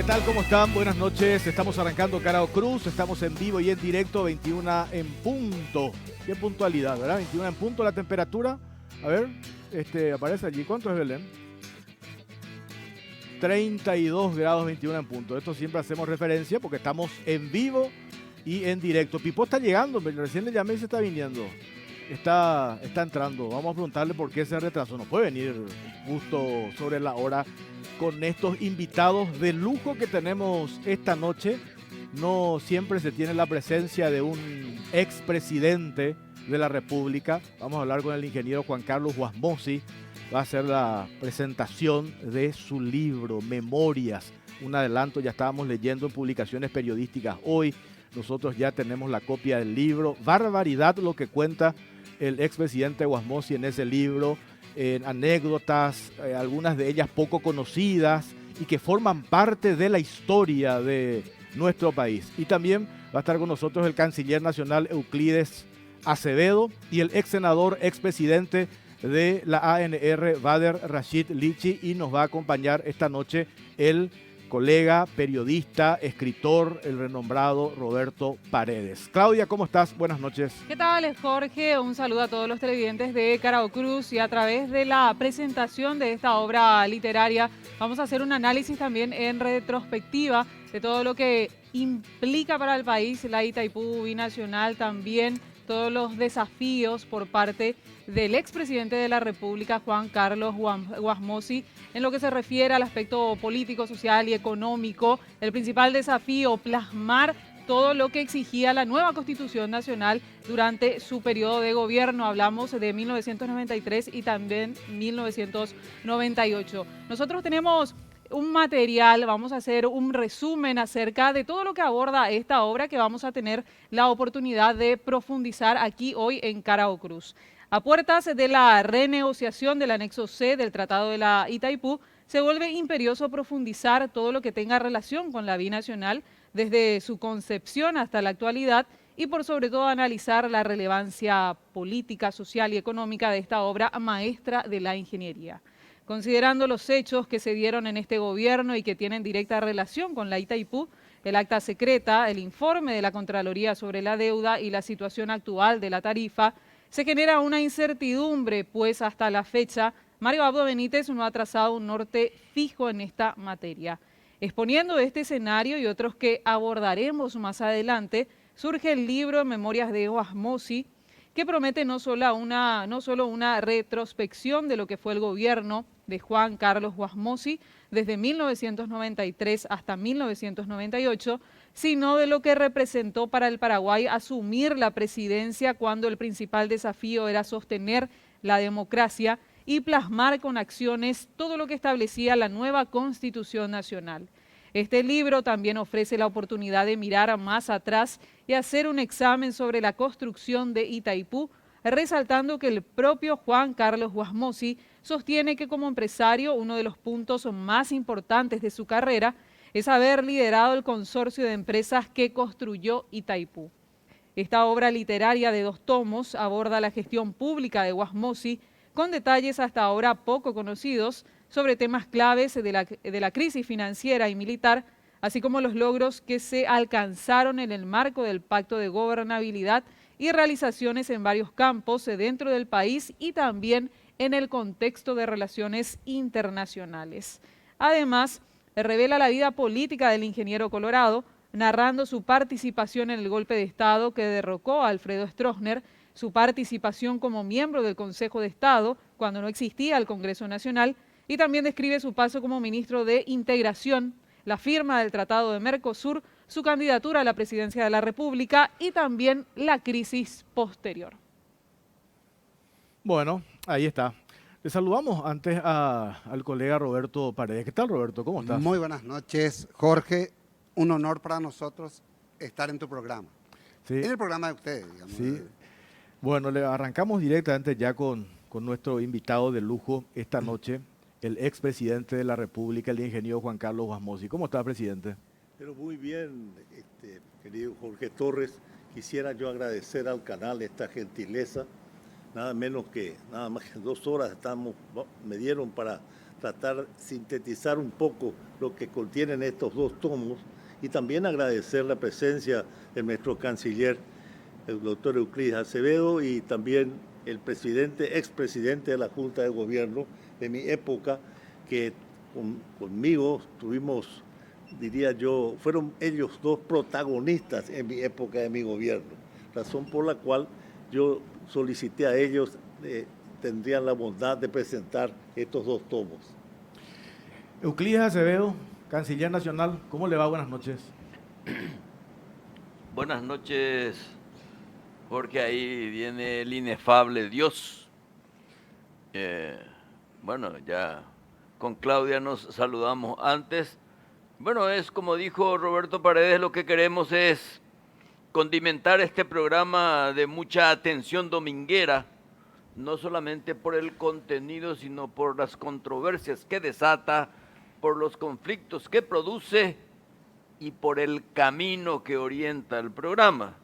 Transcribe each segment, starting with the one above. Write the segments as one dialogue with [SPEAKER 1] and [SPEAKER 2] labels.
[SPEAKER 1] ¿qué tal? ¿Cómo están? Buenas noches. Estamos arrancando Carao Cruz. Estamos en vivo y en directo, 21 en punto. Qué puntualidad, ¿verdad? 21 en punto la temperatura. A ver, aparece allí. ¿Cuánto es, Belén? 32 grados, 21 en punto. Esto siempre hacemos referencia porque estamos en vivo y en directo. Pipo está llegando, recién le llamé y se está viniendo. Está entrando. Vamos a preguntarle por qué se retrasó. No puede venir justo sobre la hora con estos invitados de lujo que tenemos esta noche. No siempre se tiene la presencia de un expresidente de la República. Vamos a hablar con el ingeniero Juan Carlos Wasmosy. Va a hacer la presentación de su libro, Memorias. Un adelanto, ya estábamos leyendo en publicaciones periodísticas hoy. Nosotros ya tenemos la copia del libro. Barbaridad lo que cuenta el expresidente Wasmosy en ese libro. Anécdotas, algunas de ellas poco conocidas y que forman parte de la historia de nuestro país. Y también va a estar con nosotros el canciller nacional Euclides Acevedo y el ex senador, expresidente de la ANR, Bader Rashid Lichi, y nos va a acompañar esta noche el colega, periodista, escritor, el renombrado Roberto Paredes. Claudia, ¿cómo estás? Buenas noches.
[SPEAKER 2] ¿Qué tal, Jorge? Un saludo a todos los televidentes de Carao Cruz, y a través de la presentación de esta obra literaria vamos a hacer un análisis también en retrospectiva de todo lo que implica para el país la Itaipú binacional, también todos los desafíos por parte del expresidente de la República, Juan Carlos Wasmosy, en lo que se refiere al aspecto político, social y económico. El principal desafío, plasmar todo lo que exigía la nueva Constitución Nacional durante su periodo de gobierno. Hablamos de 1993 y también 1998. Nosotros tenemos un material, vamos a hacer un resumen acerca de todo lo que aborda esta obra, que vamos a tener la oportunidad de profundizar aquí hoy en Carao Cruz. A puertas de la renegociación del anexo C del Tratado de la Itaipú, se vuelve imperioso profundizar todo lo que tenga relación con la binacional, desde su concepción hasta la actualidad, y por sobre todo analizar la relevancia política, social y económica de esta obra maestra de la ingeniería. Considerando los hechos que se dieron en este gobierno y que tienen directa relación con la Itaipú, el acta secreta, el informe de la Contraloría sobre la deuda y la situación actual de la tarifa, se genera una incertidumbre, pues hasta la fecha Mario Abdo Benítez no ha trazado un norte fijo en esta materia. Exponiendo este escenario y otros que abordaremos más adelante, surge el libro Memorias de Wasmosy, que promete no solo una retrospección de lo que fue el gobierno de Juan Carlos Wasmosy desde 1993 hasta 1998, sino de lo que representó para el Paraguay asumir la presidencia cuando el principal desafío era sostener la democracia y plasmar con acciones todo lo que establecía la nueva Constitución Nacional. Este libro también ofrece la oportunidad de mirar más atrás y hacer un examen sobre la construcción de Itaipú, resaltando que el propio Juan Carlos Wasmosy sostiene que como empresario uno de los puntos más importantes de su carrera es haber liderado el consorcio de empresas que construyó Itaipú. Esta obra literaria de 2 tomos aborda la gestión pública de Wasmosy con detalles hasta ahora poco conocidos sobre temas claves de la crisis financiera y militar, así como los logros que se alcanzaron en el marco del Pacto de Gobernabilidad y realizaciones en varios campos dentro del país y también en el contexto de relaciones internacionales. Además, revela la vida política del ingeniero colorado, narrando su participación en el golpe de Estado que derrocó a Alfredo Stroessner, su participación como miembro del Consejo de Estado cuando no existía el Congreso Nacional, y también describe su paso como ministro de Integración, la firma del Tratado de Mercosur, su candidatura a la presidencia de la República y también la crisis posterior.
[SPEAKER 1] Bueno, ahí está. Le saludamos antes al colega Roberto Paredes. ¿Qué tal, Roberto? ¿Cómo estás?
[SPEAKER 3] Muy buenas noches, Jorge. Un honor para nosotros estar en tu programa.
[SPEAKER 1] Sí.
[SPEAKER 3] En el programa de ustedes, digamos.
[SPEAKER 1] Sí. Bueno, le arrancamos directamente ya con nuestro invitado de lujo esta noche, el expresidente de la República, el ingeniero Juan Carlos Wasmosy. ¿Cómo está, presidente?
[SPEAKER 4] Pero muy bien, querido Jorge Torres. Quisiera yo agradecer al canal esta gentileza. Nada más que 2 horas me dieron para tratar de sintetizar un poco lo que contienen estos dos tomos y también agradecer la presencia de nuestro canciller, el doctor Euclides Acevedo, y también el expresidente de la Junta de Gobierno de mi época, que conmigo tuvimos, diría yo, fueron ellos dos protagonistas en mi época de mi gobierno, razón por la cual yo solicité a ellos, tendrían la bondad de presentar estos dos tomos.
[SPEAKER 1] Euclides Acevedo, canciller nacional, ¿cómo le va? Buenas noches.
[SPEAKER 5] Buenas noches, Jorge. Ahí viene el inefable Dios. Bueno, ya con Claudia nos saludamos antes. Bueno, es como dijo Roberto Paredes, lo que queremos es condimentar este programa de mucha atención dominguera, no solamente por el contenido, sino por las controversias que desata, por los conflictos que produce y por el camino que orienta el programa.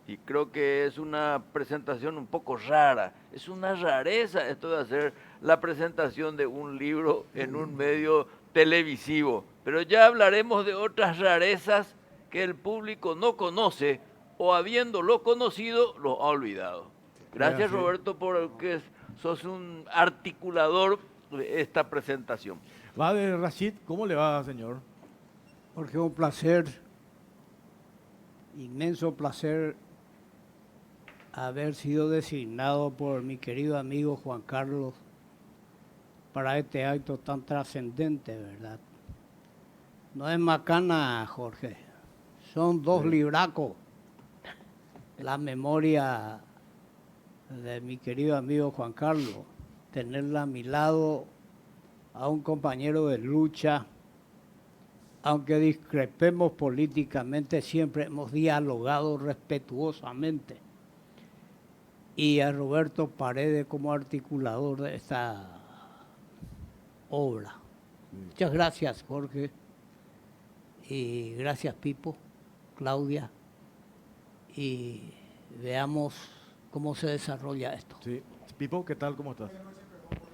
[SPEAKER 5] Y creo que es una presentación un poco rara, es una rareza esto de hacer la presentación de un libro en un medio televisivo. Pero ya hablaremos de otras rarezas que el público no conoce o habiéndolo conocido lo ha olvidado. Gracias, Roberto, porque sos un articulador de esta presentación.
[SPEAKER 1] Va de Rashid, ¿cómo le va, señor?
[SPEAKER 6] Jorge, un placer, inmenso placer haber sido designado por mi querido amigo Juan Carlos para este acto tan trascendente, ¿verdad? No es macana, Jorge, son dos libracos. La memoria de mi querido amigo Juan Carlos, tenerla a mi lado, a un compañero de lucha, aunque discrepemos políticamente, siempre hemos dialogado respetuosamente. Y a Roberto Paredes como articulador de esta obra. Muchas gracias, Jorge. Y gracias, Pipo, Claudia. Y veamos cómo se desarrolla esto.
[SPEAKER 1] Sí. Pipo, ¿qué tal? ¿Cómo estás?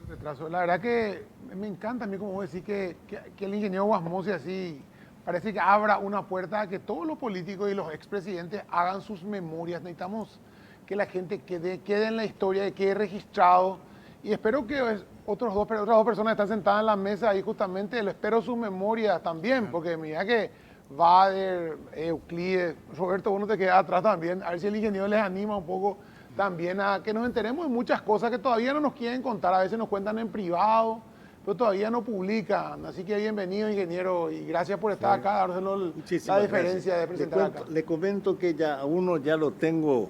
[SPEAKER 7] Retraso. La verdad que me encanta a mí, como vos decís, que el ingeniero Guasmosi así parece que abra una puerta a que todos los políticos y los expresidentes hagan sus memorias. Necesitamos que la gente quede en la historia, quede registrado. Y espero que otras dos personas están sentadas en la mesa ahí justamente, les espero sus memorias también, porque mira que Vader, Euclides, Roberto, uno te queda atrás también, a ver si el ingeniero les anima un poco también a que nos enteremos de muchas cosas que todavía no nos quieren contar, a veces nos cuentan en privado, pero todavía no publican. Así que bienvenido, ingeniero, y gracias por estar acá, dársenos la diferencia de presentar acá.
[SPEAKER 4] Le comento que ya a uno ya lo tengo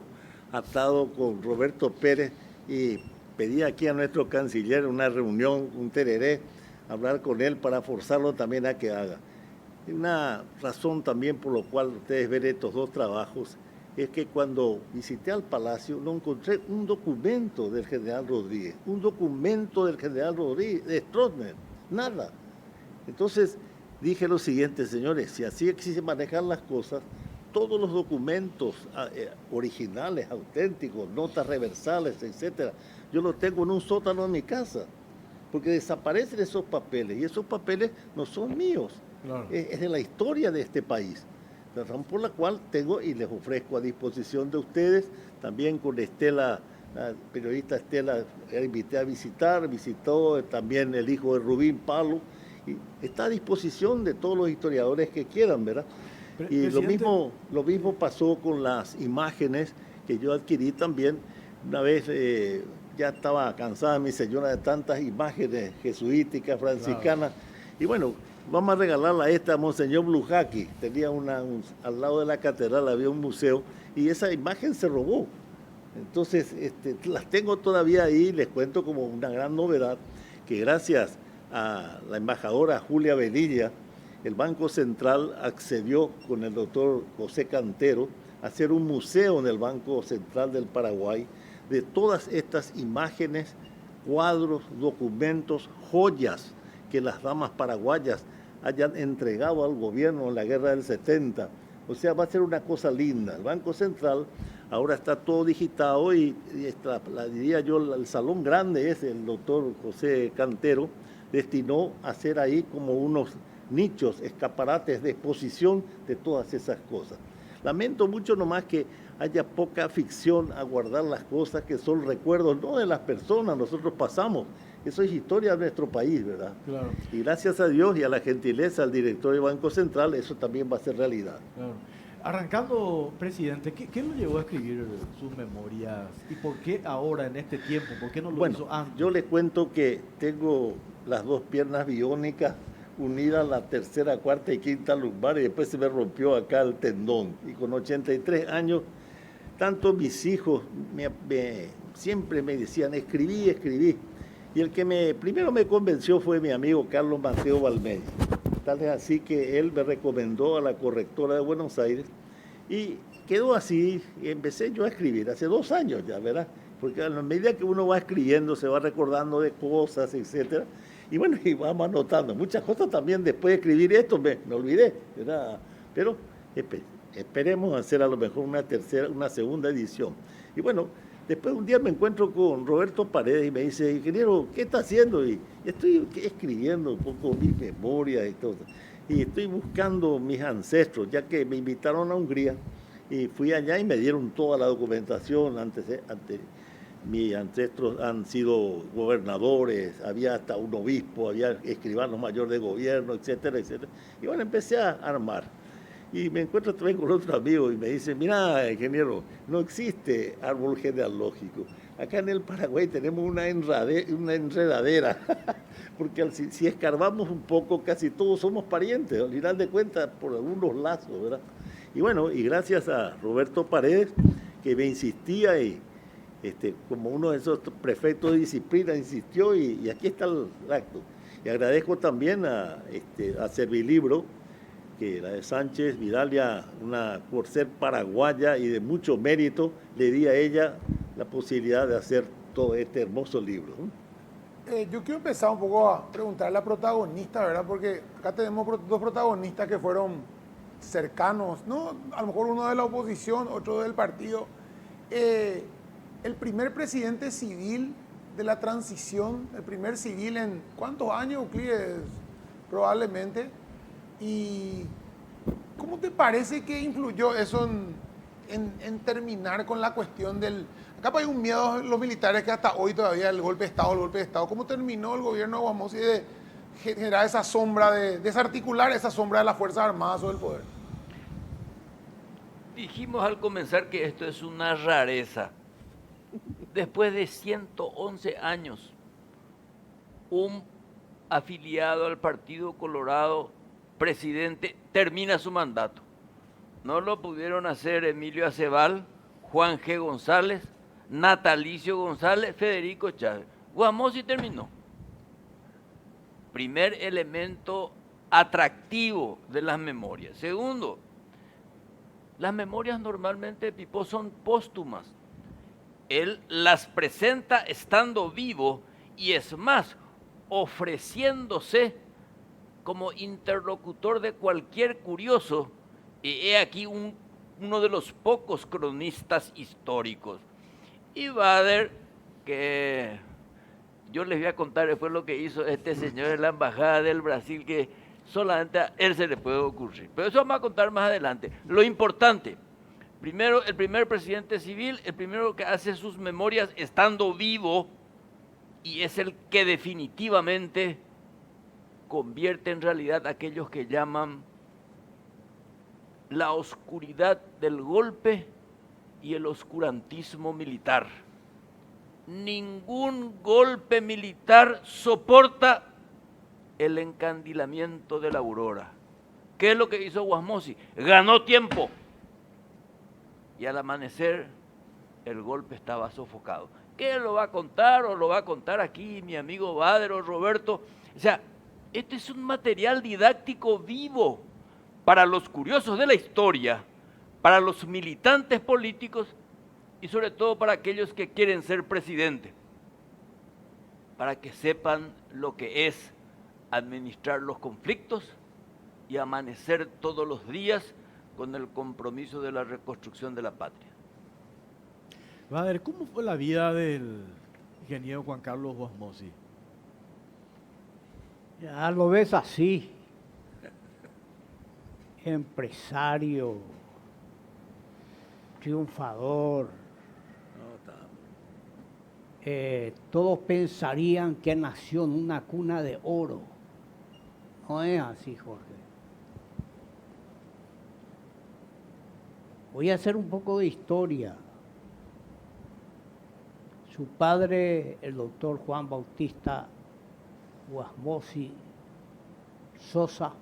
[SPEAKER 4] atado con Roberto Pérez y pedí aquí a nuestro canciller una reunión, un tereré, hablar con él para forzarlo también a que haga. Una razón también por la cual ustedes ven estos dos trabajos es que cuando visité al Palacio no encontré un documento del general Rodríguez, de Stroessner, nada. Entonces dije lo siguiente, señores, si así existe manejar las cosas, todos los documentos originales, auténticos, notas reversales, etcétera, yo los tengo en un sótano en mi casa, porque desaparecen esos papeles, y esos papeles no son míos, claro. Es de la historia de este país. La razón por la cual tengo y les ofrezco a disposición de ustedes, también con Estela, la periodista Estela, la invité a visitar, visitó también el hijo de Rubín Palo, y está a disposición de todos los historiadores que quieran, ¿verdad? Y lo mismo pasó con las imágenes que yo adquirí también. Una vez ya estaba cansada mi señora de tantas imágenes jesuíticas, franciscanas, claro. Y bueno, vamos a regalarla esta a Monseñor Blujaki. Tenía al lado de la catedral había un museo y esa imagen se robó. Entonces, las tengo todavía ahí. Les cuento como una gran novedad que gracias a la embajadora Julia Velilla, el Banco Central accedió con el doctor José Cantero a hacer un museo en el Banco Central del Paraguay de todas estas imágenes, cuadros, documentos, joyas que las damas paraguayas hayan entregado al gobierno en la guerra del 70. O sea, va a ser una cosa linda. El Banco Central ahora está todo digitado y diría yo, el salón grande es el doctor José Cantero, destinó a hacer ahí como unos nichos, escaparates de exposición de todas esas cosas. Lamento mucho nomás que haya poca ficción a guardar las cosas que son recuerdos, no de las personas, nosotros pasamos. Eso es historia de nuestro país, ¿verdad?
[SPEAKER 1] Claro.
[SPEAKER 4] Y gracias a Dios y a la gentileza del director del Banco Central, eso también va a ser realidad.
[SPEAKER 1] Claro. Arrancando, presidente, ¿qué lo llevó a escribir sus memorias? ¿Y por qué ahora, en este tiempo? ¿Por qué no lo hizo antes?
[SPEAKER 4] Yo les cuento que tengo las dos piernas biónicas unidas a la tercera, cuarta y quinta lumbar y después se me rompió acá el tendón. Y con 83 años, tanto mis hijos siempre me decían, escribí, escribí. Y el que primero me convenció fue mi amigo Carlos Mateo Valmey. Tal es así que él me recomendó a la correctora de Buenos Aires y quedó así, y empecé yo a escribir, hace 2 años ya, ¿verdad? Porque a la medida que uno va escribiendo, se va recordando de cosas, etcétera, y bueno, y vamos anotando. Muchas cosas también después de escribir esto me olvidé, ¿verdad? Pero esperemos hacer a lo mejor una segunda edición. Y bueno, después un día me encuentro con Roberto Paredes y me dice, ingeniero, ¿qué está haciendo? Y estoy escribiendo un poco mis memorias y todo. Y estoy buscando mis ancestros, ya que me invitaron a Hungría y fui allá y me dieron toda la documentación. Antes mis ancestros han sido gobernadores, había hasta un obispo, había escribano mayor de gobierno, etcétera, etcétera. Y bueno, empecé a armar. Y me encuentro también con otro amigo y me dice, mira, ingeniero, no existe árbol genealógico. Acá en el Paraguay tenemos una enredadera, porque si escarbamos un poco, casi todos somos parientes, al final de cuentas, por algunos lazos, ¿verdad? Y bueno, y gracias a Roberto Paredes, que me insistía y como uno de esos prefectos de disciplina insistió y aquí está el acto. Y agradezco también a Servilibro, que la de Sánchez Vidalia, por ser paraguaya y de mucho mérito, le di a ella la posibilidad de hacer todo este hermoso libro.
[SPEAKER 7] Yo quiero empezar un poco a preguntarle a la protagonista, ¿verdad? Porque acá tenemos dos protagonistas que fueron cercanos, ¿no? A lo mejor uno de la oposición, otro del partido. El primer presidente civil de la transición, el primer civil en ¿cuántos años, Euclides? Probablemente. ¿Y cómo te parece que influyó eso en terminar con la cuestión del... Acá hay un miedo a los militares que hasta hoy todavía el golpe de Estado. ¿Cómo terminó el gobierno de Guamossi de generar esa sombra, de desarticular esa sombra de las Fuerzas Armadas o del poder?
[SPEAKER 5] Dijimos al comenzar que esto es una rareza. Después de 111 años, un afiliado al Partido Colorado, presidente, termina su mandato. No lo pudieron hacer Emilio Aceval, Juan G. González, Natalicio González, Federico Chávez. Guamossi terminó. Primer elemento atractivo de las memorias. Segundo, las memorias normalmente, Pipo, son póstumas. Él las presenta estando vivo y es más, ofreciéndose como interlocutor de cualquier curioso, y he aquí uno de los pocos cronistas históricos. Y Bader, que yo les voy a contar después lo que hizo este señor en la Embajada del Brasil, que solamente a él se le puede ocurrir. Pero eso vamos a contar más adelante. Lo importante, primero, el primer presidente civil, el primero que hace sus memorias estando vivo, y es el que definitivamente convierte en realidad aquellos que llaman la oscuridad del golpe y el oscurantismo militar. Ningún golpe militar soporta el encandilamiento de la aurora. ¿Qué es lo que hizo Guasmossi? Ganó tiempo y al amanecer el golpe estaba sofocado. ¿Qué lo va a contar o lo va a contar aquí mi amigo Bader o Roberto? O sea, este es un material didáctico vivo para los curiosos de la historia, para los militantes políticos y sobre todo para aquellos que quieren ser presidente, para que sepan lo que es administrar los conflictos y amanecer todos los días con el compromiso de la reconstrucción de la patria.
[SPEAKER 1] Bader, ¿cómo fue la vida del ingeniero Juan Carlos Guasmossi?
[SPEAKER 6] Ya lo ves así, empresario, triunfador. Todos pensarían que nació en una cuna de oro. No es así, Jorge. Voy a hacer un poco de historia. Su padre, el doctor Juan Bautista Guasmosi Sosa,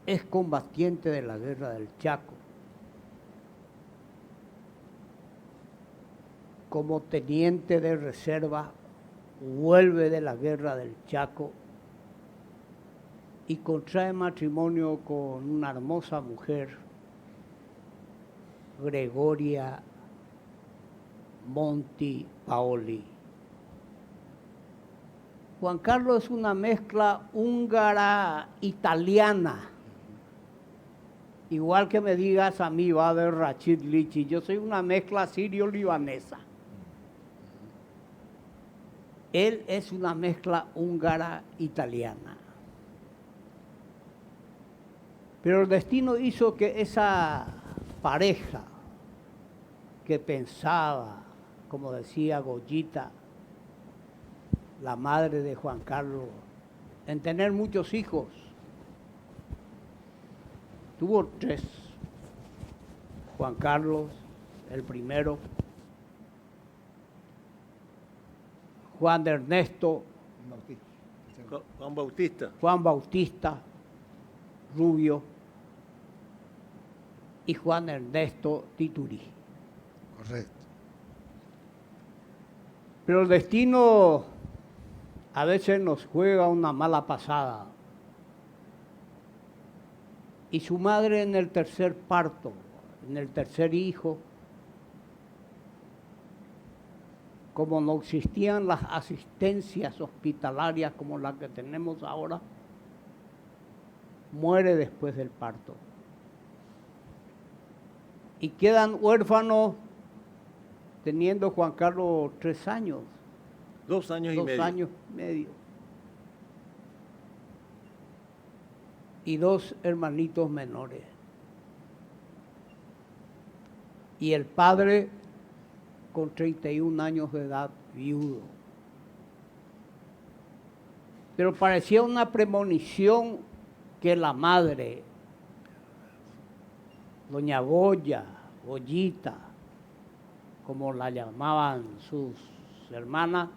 [SPEAKER 6] es combatiente de la guerra del Chaco. Como teniente de reserva, vuelve de la guerra del Chaco y contrae matrimonio con una hermosa mujer, Gregoria Monti Paoli. Juan Carlos es una mezcla húngara-italiana. Igual que me digas a mí, Bader Rachid Lichi, yo soy una mezcla sirio-libanesa. Él es una mezcla húngara-italiana. Pero el destino hizo que esa pareja que pensaba, como decía Goyita, la madre de Juan Carlos, en tener muchos hijos, tuvo 3. Juan Carlos, el primero, Juan Ernesto, Juan Bautista, Rubio, y Juan Ernesto Titurí.
[SPEAKER 3] Correcto.
[SPEAKER 6] Pero el destino a veces nos juega una mala pasada. Y su madre en el tercer parto, en el tercer hijo, como no existían las asistencias hospitalarias como las que tenemos ahora, muere después del parto. Y quedan huérfanos teniendo Juan Carlos 3 años.
[SPEAKER 4] 2 años y medio.
[SPEAKER 6] 2 años y medio. Y 2 hermanitos menores. Y el padre con 31 años de edad, viudo. Pero parecía una premonición que la madre, doña Goya, Goyita, como la llamaban sus hermanas,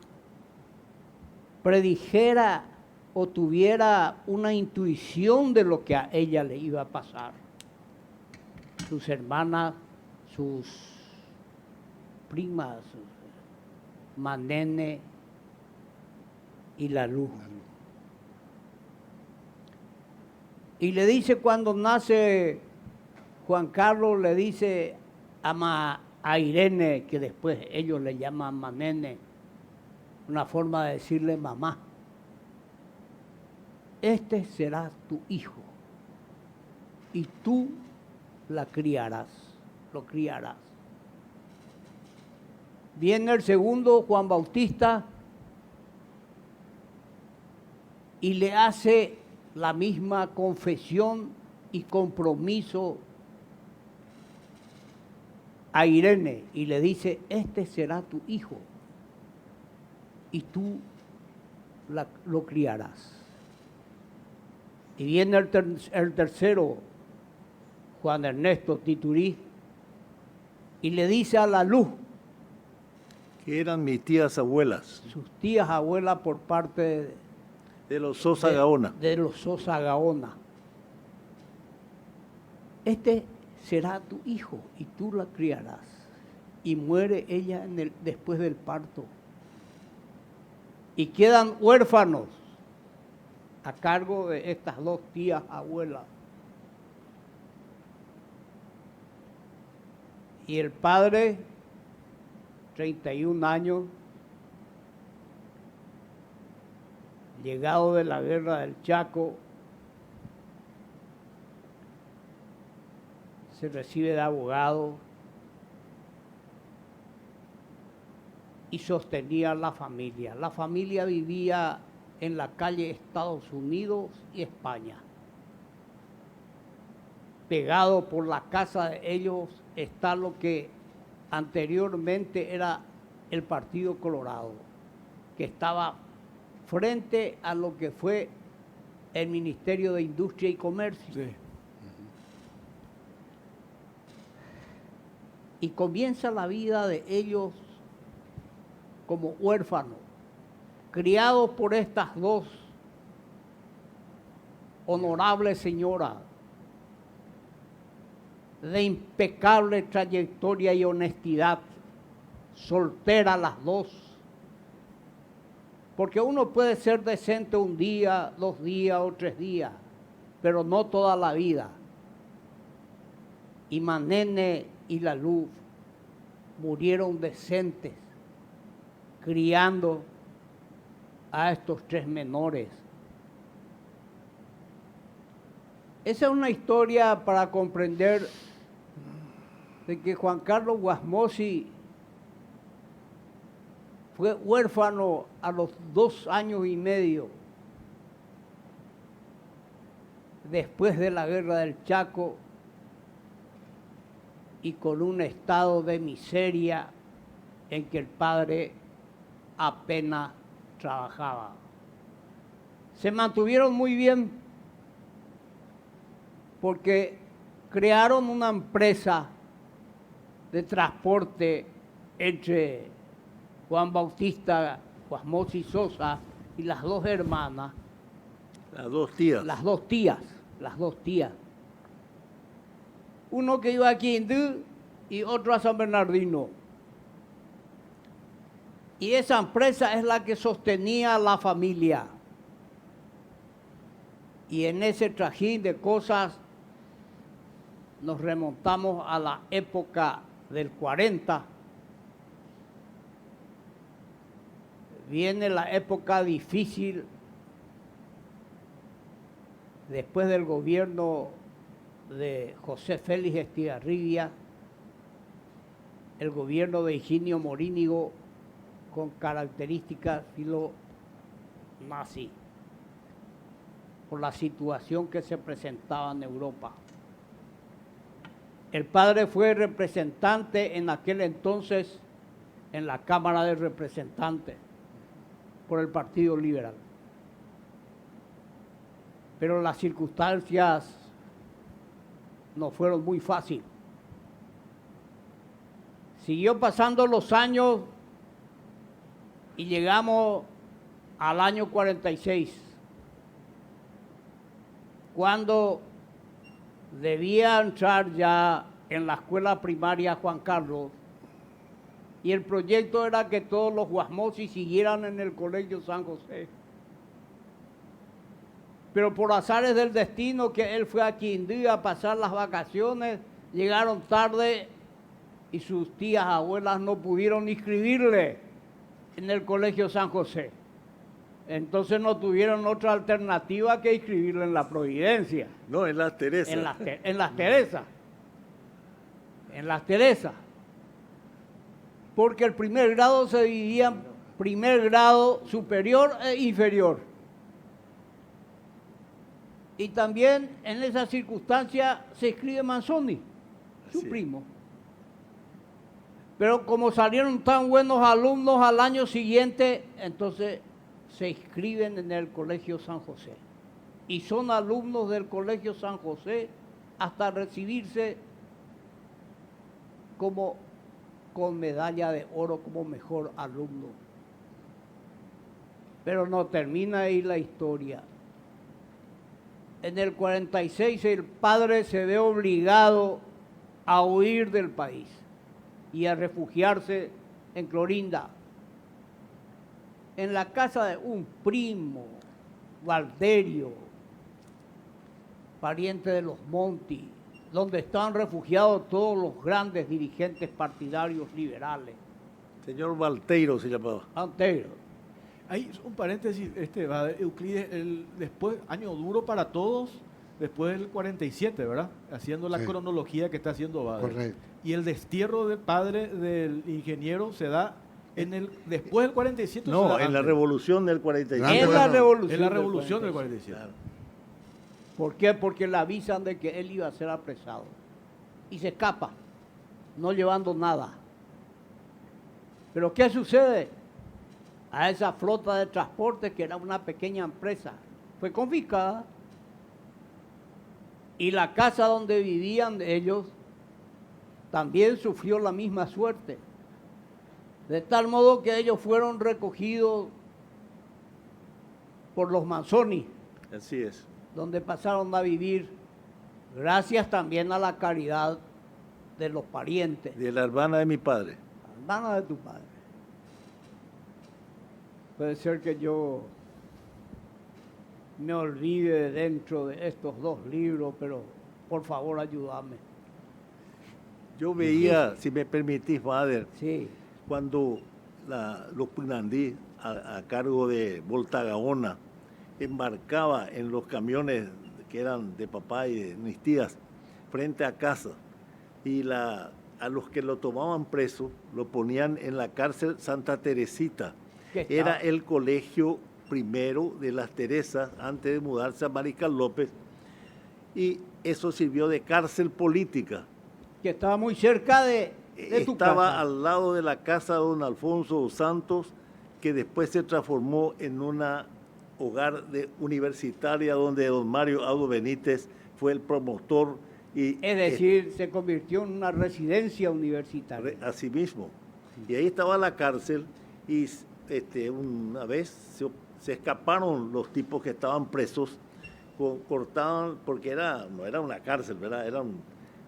[SPEAKER 6] predijera o tuviera una intuición de lo que a ella le iba a pasar. Sus hermanas, sus primas, Manene y la Luz. Y le dice cuando nace Juan Carlos, le dice a Irene, que después ellos le llaman Manene, una forma de decirle mamá, este será tu hijo y tú lo criarás. Viene el segundo, Juan Bautista, y le hace la misma confesión y compromiso a Irene y le dice, este será tu hijo y tú lo criarás. Y viene el tercero, Juan Ernesto Titurí, y le dice a la Luz,
[SPEAKER 4] que eran mis tías abuelas.
[SPEAKER 6] Sus tías abuelas por parte
[SPEAKER 4] de los Sosa Gaona.
[SPEAKER 6] De los Sosa Gaona. Este será tu hijo y tú la criarás. Y muere ella después del parto. Y quedan huérfanos a cargo de estas 2 tías abuelas. Y el padre, 31 años, llegado de la guerra del Chaco, se recibe de abogado y sostenía la familia. La familia vivía en la calle Estados Unidos y España. Pegado por la casa de ellos está lo que anteriormente era el Partido Colorado, que estaba frente a lo que fue el Ministerio de Industria y Comercio.
[SPEAKER 1] Sí.
[SPEAKER 6] Y comienza la vida de ellos como huérfanos, criados por estas dos honorables señoras de impecable trayectoria y honestidad, solteras las dos. Porque uno puede ser decente un día, 2 días o 3 días, pero no toda la vida. Y Manene y la Luz murieron decentes, criando a estos 3 menores. Esa es una historia para comprender de que Juan Carlos Guasmosi fue huérfano a los 2 años y medio después de la Guerra del Chaco y con un estado de miseria en que el padre apenas trabajaba. Se mantuvieron muy bien porque crearon una empresa de transporte entre Juan Bautista Guasmosi Sosa y las 2 hermanas.
[SPEAKER 4] Las 2 tías.
[SPEAKER 6] Las dos tías. Uno que iba a Quindú y otro a San Bernardino. Y esa empresa es la que sostenía a la familia. Y en ese trajín de cosas nos remontamos a la época del 40. Viene la época difícil después del gobierno de José Félix Estigarribia, el gobierno de Higinio Morínigo con características filo-nazi, por la situación que se presentaba en Europa. El padre fue representante en aquel entonces en la Cámara de Representantes por el Partido Liberal. Pero las circunstancias no fueron muy fáciles. Siguió pasando los años y llegamos al año 46, cuando debía entrar ya en la escuela primaria Juan Carlos, y el proyecto era que todos los Guasmosi siguieran en el Colegio San José. Pero por azares del destino, que él fue a Quindío a pasar las vacaciones, llegaron tarde y sus tías abuelas no pudieron inscribirle en el Colegio San José. Entonces no tuvieron otra alternativa que inscribirle en la Providencia.
[SPEAKER 4] No, en las Teresas.
[SPEAKER 6] En las Teresas. En las Teresas. Porque el primer grado se dividía en primer grado superior e inferior. Y también en esa circunstancia se inscribe Manzoni, su primo. Pero como salieron tan buenos alumnos al año siguiente, entonces se inscriben en el Colegio San José. Y son alumnos del Colegio San José hasta recibirse como con medalla de oro como mejor alumno. Pero no termina ahí la historia. En el 46 el padre se ve obligado a huir del país y a refugiarse en Clorinda, en la casa de un primo, Valderio, pariente de los Monti, donde estaban refugiados todos los grandes dirigentes partidarios liberales.
[SPEAKER 4] Señor Valteiro se llamaba.
[SPEAKER 6] Valteiro.
[SPEAKER 1] Hay un paréntesis, Euclides, después, año duro para todos, después del 47, ¿verdad? Haciendo la cronología que está haciendo Bader.
[SPEAKER 3] Correcto.
[SPEAKER 1] Y el destierro del padre del ingeniero se da Después del 47.
[SPEAKER 4] No,
[SPEAKER 1] será
[SPEAKER 4] en la
[SPEAKER 1] antes.
[SPEAKER 4] revolución del 47.
[SPEAKER 3] Antes
[SPEAKER 6] En la revolución.
[SPEAKER 1] En la
[SPEAKER 6] del
[SPEAKER 1] revolución del
[SPEAKER 6] 47.
[SPEAKER 1] 47.
[SPEAKER 6] ¿Por qué? Porque le avisan de que él iba a ser apresado. Y se escapa, no llevando nada. Pero ¿qué sucede? A esa flota de transporte, que era una pequeña empresa, fue confiscada. Y la casa donde vivían ellos también sufrió la misma suerte. De tal modo que ellos fueron recogidos por los Manzoni,
[SPEAKER 4] Así es.
[SPEAKER 6] donde pasaron a vivir, gracias también a la caridad de los parientes,
[SPEAKER 4] De la hermana de mi padre.
[SPEAKER 6] hermana de tu padre. Puede ser que yo me olvide dentro de estos 2 libros, pero por favor ayúdame.
[SPEAKER 4] Yo veía, si me permitís, Fader,
[SPEAKER 6] Sí,
[SPEAKER 4] cuando los Punandí, a cargo de Volta-Gaona, embarcaba en los camiones que eran de papá y de mis tías, frente a casa, y a los que lo tomaban preso, lo ponían en la cárcel Santa Teresita.
[SPEAKER 6] que
[SPEAKER 4] Era
[SPEAKER 6] estaba-
[SPEAKER 4] el colegio primero de las Teresas, antes de mudarse a Mariscal López, y eso sirvió de cárcel política.
[SPEAKER 6] que estaba muy cerca de tu
[SPEAKER 4] Estaba
[SPEAKER 6] casa.
[SPEAKER 4] al lado de la casa de don Alfonso dos Santos, que después se transformó en una hogar universitaria donde don Mario Audo Benítez fue el promotor y
[SPEAKER 6] Es decir, se convirtió en una residencia universitaria.
[SPEAKER 4] así mismo. Y ahí estaba la cárcel y una vez se escaparon los tipos que estaban presos, cortaban, porque no era una cárcel, ¿verdad? Era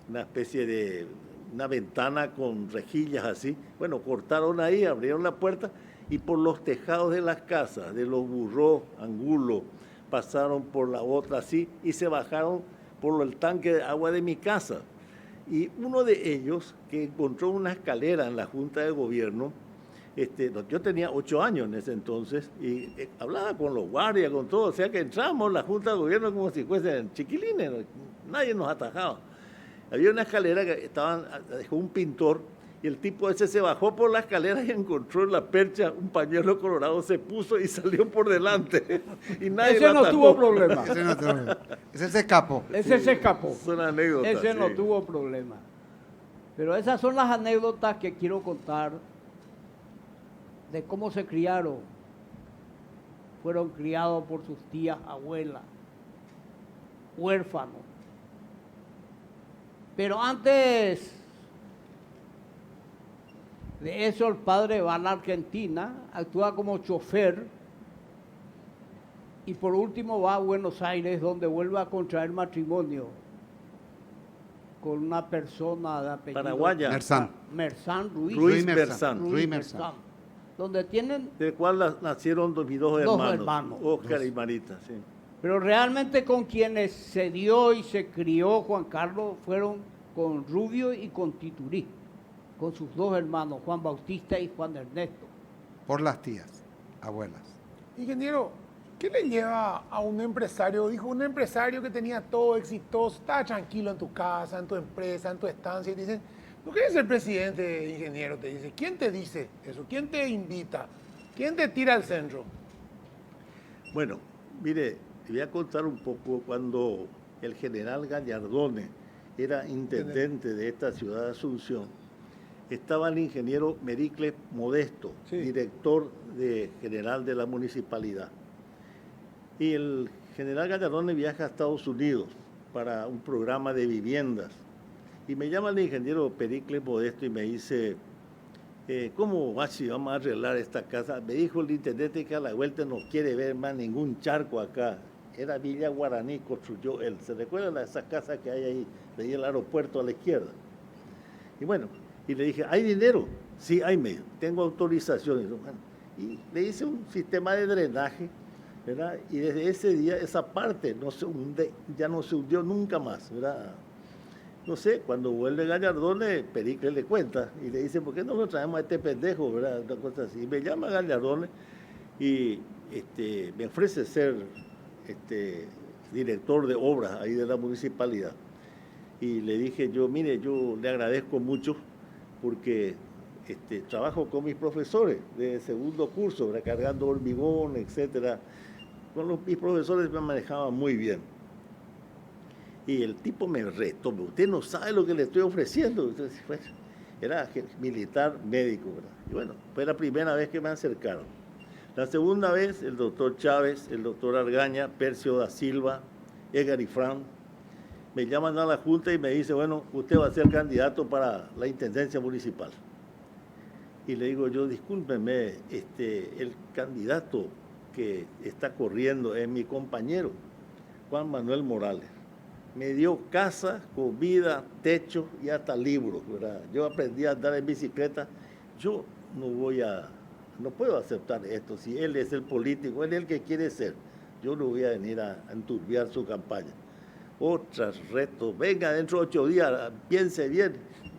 [SPEAKER 4] una especie de una ventana con rejillas así. Bueno, cortaron ahí, abrieron la puerta y por los tejados de las casas, de los Burró, Angulo, pasaron por la otra así y se bajaron por el tanque de agua de mi casa. Y uno de ellos, que encontró una escalera en la Junta de Gobierno, yo tenía 8 años en ese entonces y hablaba con los guardias, con todo, o sea que entramos en la Junta de Gobierno como si fuesen chiquilines, nadie nos atajaba. Había una escalera que dejó un pintor y el tipo ese se bajó por la escalera y encontró en la percha un pañuelo colorado, se puso y salió por delante. Y nadie
[SPEAKER 6] Ese
[SPEAKER 4] lo
[SPEAKER 6] no
[SPEAKER 4] atajó.
[SPEAKER 6] tuvo problema.
[SPEAKER 3] Ese se escapó.
[SPEAKER 6] Ese se escapó.
[SPEAKER 4] Son anécdotas.
[SPEAKER 6] Ese no
[SPEAKER 4] sí.
[SPEAKER 6] tuvo problema. Pero esas son las anécdotas que quiero contar de cómo se criaron. Fueron criados por sus tías, abuelas, huérfanos. Pero antes de eso, el padre va a la Argentina, actúa como chofer y por último va a Buenos Aires, donde vuelve a contraer matrimonio con una persona de apellido
[SPEAKER 4] Paraguaya.
[SPEAKER 3] Merzán.
[SPEAKER 6] Merzán Ruiz.
[SPEAKER 4] Ruiz
[SPEAKER 3] Merzán.
[SPEAKER 4] Merzán.
[SPEAKER 3] Ruiz Merzán.
[SPEAKER 6] Donde tienen,
[SPEAKER 4] Del cual nacieron mis dos
[SPEAKER 6] hermanos.
[SPEAKER 4] Oscar y Marita. Sí.
[SPEAKER 6] pero realmente con quienes se dio y se crió Juan Carlos fueron con Rubio y con Titurí, con sus 2 hermanos, Juan Bautista y Juan Ernesto.
[SPEAKER 3] Por las tías, abuelas.
[SPEAKER 7] Ingeniero, ¿qué le lleva a un empresario? Dijo, un empresario que tenía todo exitoso, estaba tranquilo en tu casa, en tu empresa, en tu estancia, y te dicen, ¿no quieres ser presidente, ingeniero? Te dice, ¿quién te dice eso? ¿Quién te invita? ¿Quién te tira al centro?
[SPEAKER 4] Bueno, mire, te voy a contar un poco cuando el general Gallardone era intendente de esta ciudad de Asunción. Estaba el ingeniero Mericles Modesto,
[SPEAKER 7] Sí.
[SPEAKER 4] director general de la municipalidad. Y el general Gallardone viaja a Estados Unidos para un programa de viviendas. Y me llama el ingeniero Pericles Modesto y me dice, ¿cómo Guachi vamos a arreglar esta casa? Me dijo el intendente que a la vuelta no quiere ver más ningún charco acá. Era Villa Guaraní, construyó él. ¿Se recuerdan de esa casa que hay ahí, de ahí el aeropuerto a la izquierda? Y bueno, y le dije, ¿hay dinero? Sí, hay medio, tengo autorización. Y le hice un sistema de drenaje, ¿verdad? Y desde ese día esa parte ya no se hundió nunca más, ¿verdad? No sé, cuando vuelve Gallardone, Pericles le cuenta y le dice, ¿por qué no lo traemos a este pendejo, verdad? Una cosa así. Y me llama Gallardone y me ofrece ser director de obras ahí de la municipalidad. Y le dije yo, mire, yo le agradezco mucho porque trabajo con mis profesores de segundo curso, ¿verdad? Cargando hormigón, etcétera. Mis profesores me manejaban muy bien. Y el tipo me retó, usted no sabe lo que le estoy ofreciendo. Entonces, pues, era militar médico, ¿verdad? Y bueno, fue la primera vez que me acercaron. La segunda vez, el doctor Chávez, el doctor Argaña, Percio da Silva, Edgar Ifrán, me llaman a la Junta y me dice, bueno, usted va a ser candidato para la Intendencia Municipal. Y le digo yo, discúlpeme, el candidato que está corriendo es mi compañero, Juan Manuel Morales. Me dio casa, comida, techo y hasta libros, ¿verdad? Yo aprendí a andar en bicicleta. Yo no puedo aceptar esto. Si él es el político, él es el que quiere ser. Yo no voy a venir a enturbiar su campaña. Otros retos, venga dentro de 8 días, piense bien.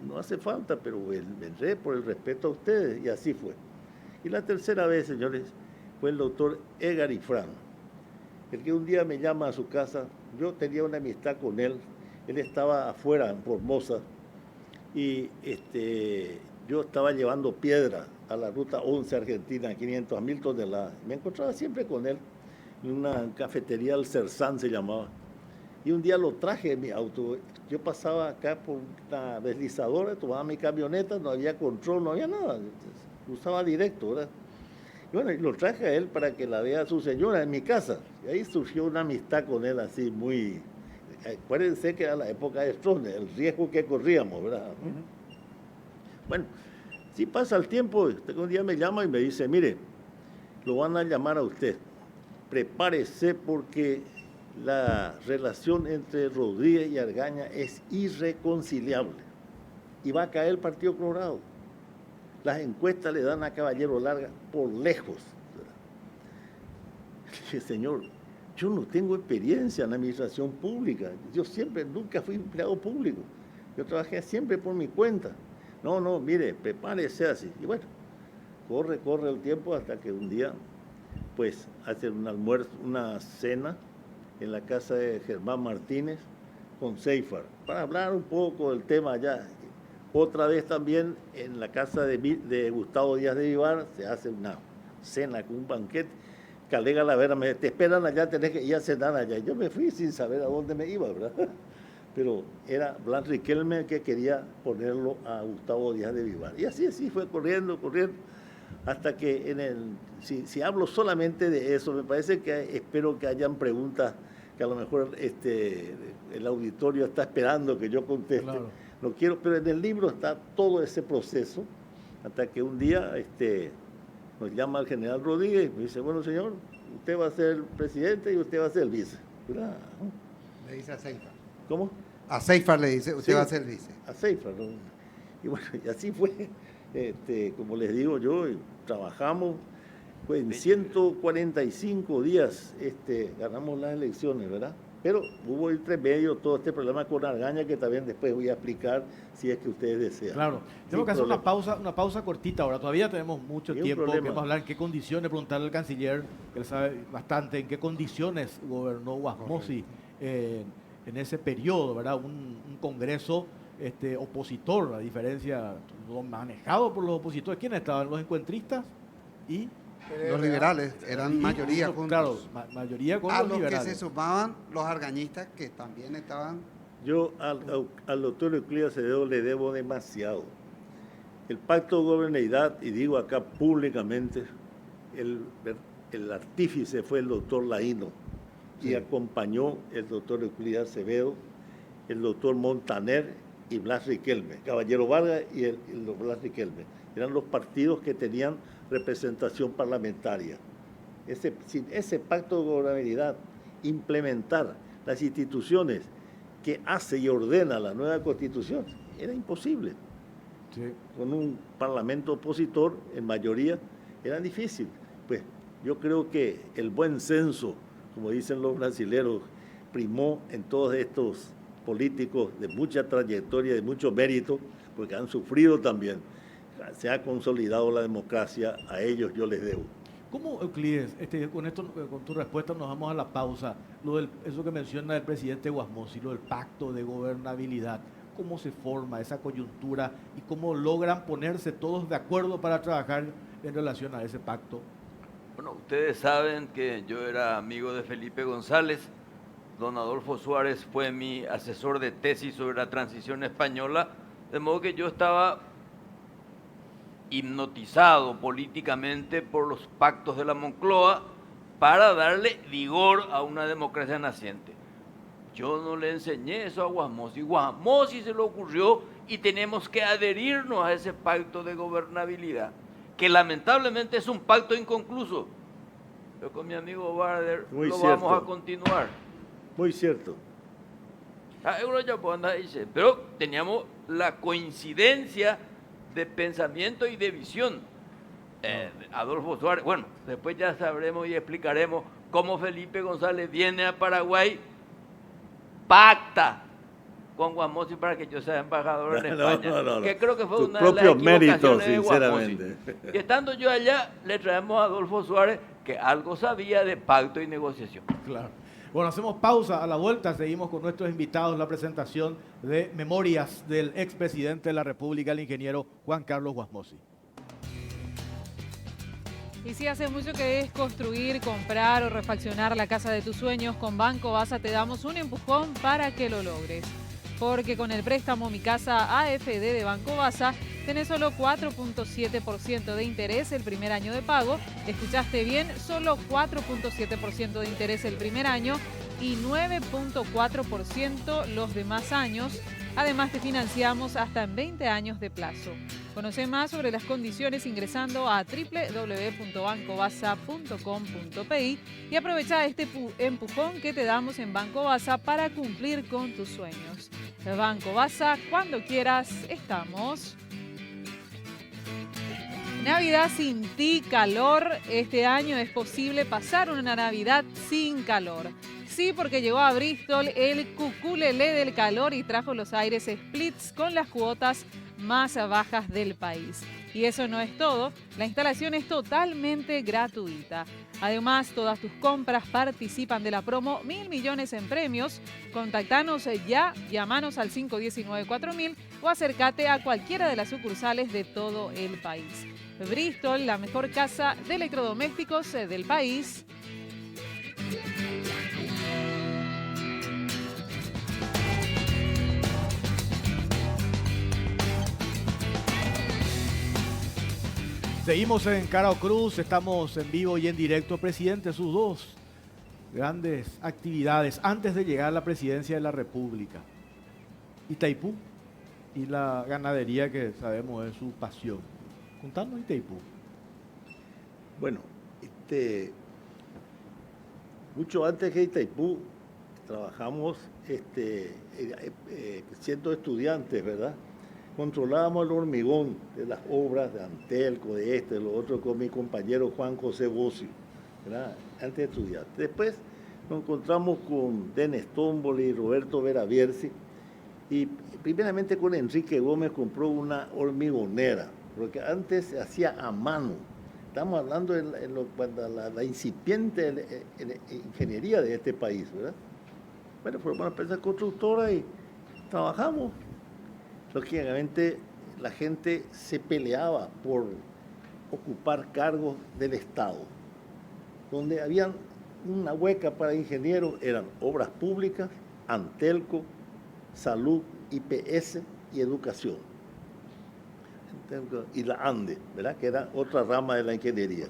[SPEAKER 4] No hace falta, pero vendré por el respeto a ustedes. Y así fue. Y la tercera vez, señores, fue el doctor Edgar Ifrán, el que un día me llama a su casa. Yo tenía una amistad con él. Él estaba afuera, en Formosa, y yo estaba llevando piedra a la ruta 11 argentina, 500.000 toneladas. Me encontraba siempre con él en una cafetería, el Cersán se llamaba. Y un día lo traje en mi auto. Yo pasaba acá por una deslizadora, tomaba mi camioneta, no había control, no había nada. Usaba directo, ¿verdad? Y bueno, y lo traje a él para que la vea su señora en mi casa. Y ahí surgió una amistad con él así muy... Acuérdense que era la época de Stroessner, el riesgo que corríamos, ¿verdad? Bueno, si pasa el tiempo, un día me llama y me dice, mire, lo van a llamar a usted. Prepárese porque la relación entre Rodríguez y Argaña es irreconciliable. Y va a caer el Partido Colorado. Las encuestas le dan a Caballero Larga por lejos. Dije, señor, yo no tengo experiencia en la administración pública. Yo nunca fui empleado público. Yo trabajé siempre por mi cuenta. No, mire, prepárese así. Y bueno, corre el tiempo hasta que un día, pues, hacen un almuerzo, una cena en la casa de Germán Martínez con Seifar, para hablar un poco del tema allá. Otra vez también en la casa de Gustavo Díaz de Vivar se hace una cena con un banquete. Calega la Vera me dice, te esperan allá, tenés que ir a cenar allá. Y yo me fui sin saber a dónde me iba, ¿verdad? Pero era Blas Riquelme el que quería ponerlo a Gustavo Díaz de Vivar. Y así fue corriendo, hasta que si hablo solamente de eso, me parece que espero que hayan preguntas que a lo mejor el auditorio está esperando que yo conteste. Claro. No quiero, pero en el libro está todo ese proceso, hasta que un día nos llama el general Rodríguez y me dice, bueno, señor, usted va a ser el presidente y usted va a ser el vice. ¿Verdad?
[SPEAKER 3] Le dice a Seifar.
[SPEAKER 4] ¿Cómo?
[SPEAKER 3] A Seifar le dice, usted va a ser el vice.
[SPEAKER 4] A Seifar, ¿no? Y bueno, y así fue. Como les digo yo, trabajamos, pues en 145 días ganamos las elecciones, ¿verdad? Pero hubo entre medio todo este problema con Argaña que también después voy a explicar si es que ustedes desean.
[SPEAKER 1] Claro, tenemos que hacer una pausa cortita ahora. Todavía tenemos mucho tiempo. Queremos hablar en qué condiciones, preguntarle al canciller, que él sabe bastante, en qué condiciones gobernó Wasmosy en ese periodo, ¿verdad? Un congreso opositor, a diferencia, manejado por los opositores. ¿Quiénes estaban? Los encuentristas y...
[SPEAKER 3] Los liberales eran mayoría juntos.
[SPEAKER 1] Claro, mayoría con los liberales.
[SPEAKER 3] A los que se sumaban los argañistas que también estaban...
[SPEAKER 4] Yo al doctor Euclides Acevedo le debo demasiado. El pacto de gobernabilidad, y digo acá públicamente, el artífice fue el doctor Laíno, y acompañó el doctor Euclides Acevedo, el doctor Montaner y Blas Riquelme, Caballero Vargas y el Blas Riquelme. Eran los partidos que tenían representación parlamentaria. Sin ese pacto de gobernabilidad, implementar las instituciones que hace y ordena la nueva Constitución, era imposible. Sí. Con un parlamento opositor, en mayoría, era difícil. Pues yo creo que el buen senso, como dicen los brasileños, primó en todos estos políticos de mucha trayectoria, de mucho mérito, porque han sufrido también. Se ha consolidado la democracia, a ellos yo les debo.
[SPEAKER 1] ¿Cómo, Euclides, con tu respuesta nos vamos a la pausa, eso que menciona el presidente Wasmosy, lo del pacto de gobernabilidad, ¿Cómo se forma esa coyuntura y cómo logran ponerse todos de acuerdo para trabajar en relación a ese pacto?
[SPEAKER 5] Bueno, ustedes saben que yo era amigo de Felipe González. Don Adolfo Suárez fue mi asesor de tesis sobre la transición española, de modo que yo estaba hipnotizado políticamente por los pactos de la Moncloa para darle vigor a una democracia naciente. Yo no le enseñé eso a Guasmosi. Guasmosi se le ocurrió y tenemos que adherirnos a ese pacto de gobernabilidad, que lamentablemente es un pacto inconcluso. Pero con mi amigo Barder
[SPEAKER 4] Muy
[SPEAKER 5] lo
[SPEAKER 4] cierto.
[SPEAKER 5] vamos a continuar.
[SPEAKER 4] Muy cierto.
[SPEAKER 5] Pero teníamos la coincidencia de pensamiento y de visión. Adolfo Suárez, bueno, después ya sabremos y explicaremos cómo Felipe González viene a Paraguay, pacta con Guasmosi para que yo sea embajador en España.
[SPEAKER 4] No.
[SPEAKER 5] Que creo que fue
[SPEAKER 4] Tus
[SPEAKER 5] una de las
[SPEAKER 4] propios méritos,
[SPEAKER 5] equivocaciones de Guasmosi.
[SPEAKER 4] sinceramente.
[SPEAKER 5] Y estando yo allá, le traemos a Adolfo Suárez, que algo sabía de pacto y negociación.
[SPEAKER 1] Claro. Bueno, hacemos pausa. A la vuelta seguimos con nuestros invitados, la presentación de memorias del expresidente de la República, el ingeniero Juan Carlos Guasmosi.
[SPEAKER 2] Y si hace mucho que es construir, comprar o refaccionar la casa de tus sueños, con Banco Basa te damos un empujón para que lo logres. Porque con el préstamo Mi Casa AFD de Banco Basa tenés solo 4.7% de interés el primer año de pago. ¿Escuchaste bien? Solo 4.7% de interés el primer año y 9.4% los demás años. Además, te financiamos hasta en 20 años de plazo. Conoce más sobre las condiciones ingresando a www.bancobasa.com.pi y aprovecha este empujón que te damos en Banco Basa para cumplir con tus sueños. Banco Basa, cuando quieras, estamos. Navidad sin ti, calor. Este año es posible pasar una Navidad sin calor. Sí, porque llegó a Bristol el cuculelé del calor y trajo los aires splits con las cuotas más bajas del país. Y eso no es todo, la instalación es totalmente gratuita. Además, todas tus compras participan de la promo 1.000 millones en premios. Contactanos ya, llamanos al 519-4000 o acércate a cualquiera de las sucursales de todo el país. Bristol, la mejor casa de electrodomésticos del país.
[SPEAKER 1] Seguimos en Carao Cruz, estamos en vivo y en directo. Presidente, sus dos grandes actividades antes de llegar a la presidencia de la República. Itaipú y la ganadería, que sabemos es su pasión. Contanos Itaipú.
[SPEAKER 4] Bueno, mucho antes que Itaipú trabajamos siendo estudiantes, ¿verdad? Controlábamos el hormigón de las obras de Antelco, de lo otro, con mi compañero Juan José Bocio, ¿verdad? Antes de estudiar. Después nos encontramos con Denis Tómboli y Roberto Veraviersi, y primeramente con Enrique Gómez compró una hormigonera, porque antes se hacía a mano. Estamos hablando de cuando la incipiente ingeniería de este país, ¿verdad? Bueno, formamos una empresa constructora y trabajamos. Lógicamente, la gente se peleaba por ocupar cargos del Estado. Donde habían una hueca para ingenieros eran obras públicas, Antelco, salud, IPS y educación. Y la ANDE, ¿verdad? Que era otra rama de la ingeniería.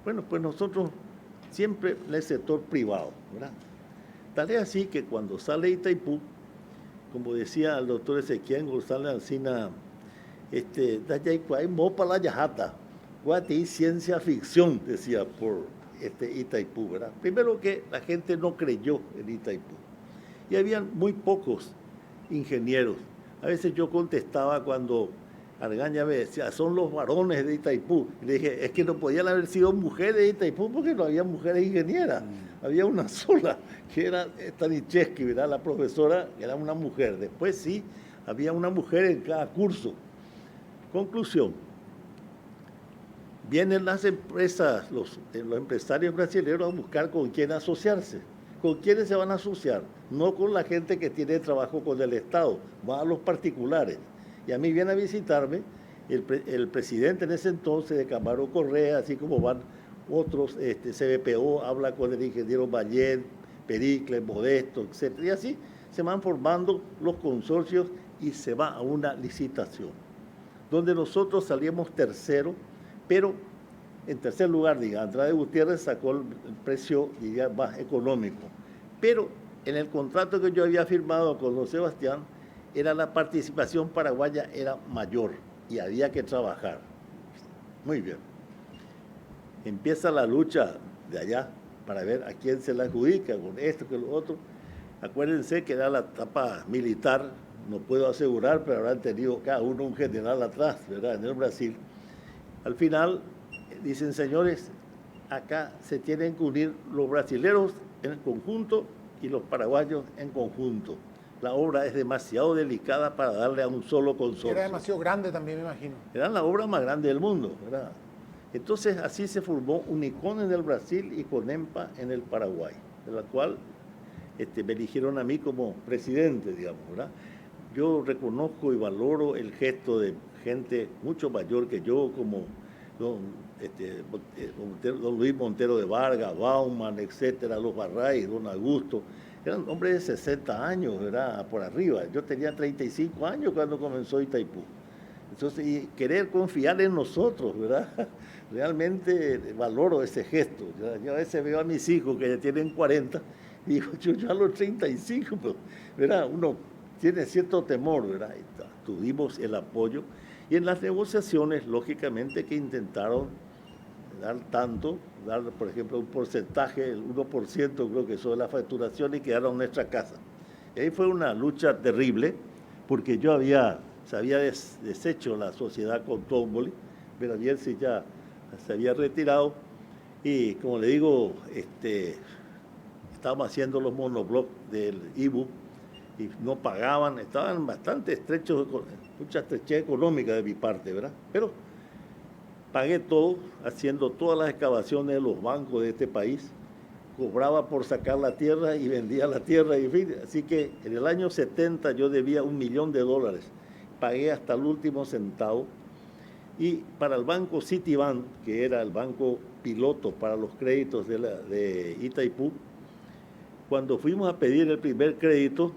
[SPEAKER 4] Bueno, pues nosotros siempre en el sector privado, ¿verdad? Tal es así que cuando sale Itaipú, como decía el doctor Ezequiel González Alsina, mopa la yajata, guati ciencia ficción, decía por Itaipú, ¿verdad? Primero que la gente no creyó en Itaipú. Y habían muy pocos ingenieros. A veces yo contestaba cuando Argaña me decía, son los varones de Itaipú. Y le dije, es que no podían haber sido mujeres de Itaipú porque no había mujeres ingenieras. Había una sola, que era Staniszewski, ¿verdad? La profesora era una mujer. Después sí, había una mujer en cada curso. Conclusión. Vienen las empresas, los empresarios brasileños a buscar con quién asociarse. ¿Con quiénes se van a asociar? No con la gente que tiene trabajo con el Estado, va a los particulares. Y a mí viene a visitarme el presidente en ese entonces de Camargo Correa, así como van otros, CBPO habla con el ingeniero Ballén, Pericles, Modesto, etc. Y así se van formando los consorcios y se va a una licitación, donde nosotros salíamos tercero, pero en tercer lugar, diga, Andrade Gutiérrez sacó el precio, diría, más económico. Pero en el contrato que yo había firmado con don Sebastián, la participación paraguaya era mayor y había que trabajar. Muy bien. Empieza la lucha de allá para ver a quién se la adjudica con esto, con lo otro. Acuérdense que era la etapa militar, no puedo asegurar, pero habrán tenido cada uno un general atrás, ¿verdad? En el Brasil. Al final dicen, señores, acá se tienen que unir los brasileños en conjunto y los paraguayos en conjunto. La obra es demasiado delicada para darle a un solo consorcio.
[SPEAKER 7] Era demasiado grande también, me imagino.
[SPEAKER 4] Era la obra más grande del mundo, ¿verdad? Entonces así se formó Unicon en el Brasil y Connempa en el Paraguay, de la cual me eligieron a mí como presidente, digamos, ¿verdad? Yo reconozco y valoro el gesto de gente mucho mayor que yo, como don Luis Montero de Vargas, Bauman, etcétera, los Barray, don Augusto. Eran hombres de 60 años, ¿verdad? Por arriba. Yo tenía 35 años cuando comenzó Itaipú. Entonces, y querer confiar en nosotros, ¿verdad? Realmente valoro ese gesto. Yo a veces veo a mis hijos que ya tienen 40 y digo, yo a los 35, pues, ¿verdad? Uno tiene cierto temor, ¿verdad? Y tuvimos el apoyo. Y en las negociaciones, lógicamente, que intentaron dar, por ejemplo, un porcentaje, el 1% creo que eso de la facturación, y quedaron en nuestra casa. Y ahí fue una lucha terrible, porque se había deshecho la sociedad con Tomboli, Benavides ya se había retirado, y como le digo, estábamos haciendo los monoblocks del IBU, y no pagaban, estaban bastante estrechos, mucha estrechez económica de mi parte, ¿verdad? Pero pagué todo, haciendo todas las excavaciones de los bancos de este país, cobraba por sacar la tierra y vendía la tierra, y en fin, así que en el año 70 yo debía $1 millón, pagué hasta el último centavo, y para el banco Citibank, que era el banco piloto para los créditos de Itaipú, cuando fuimos a pedir el primer crédito,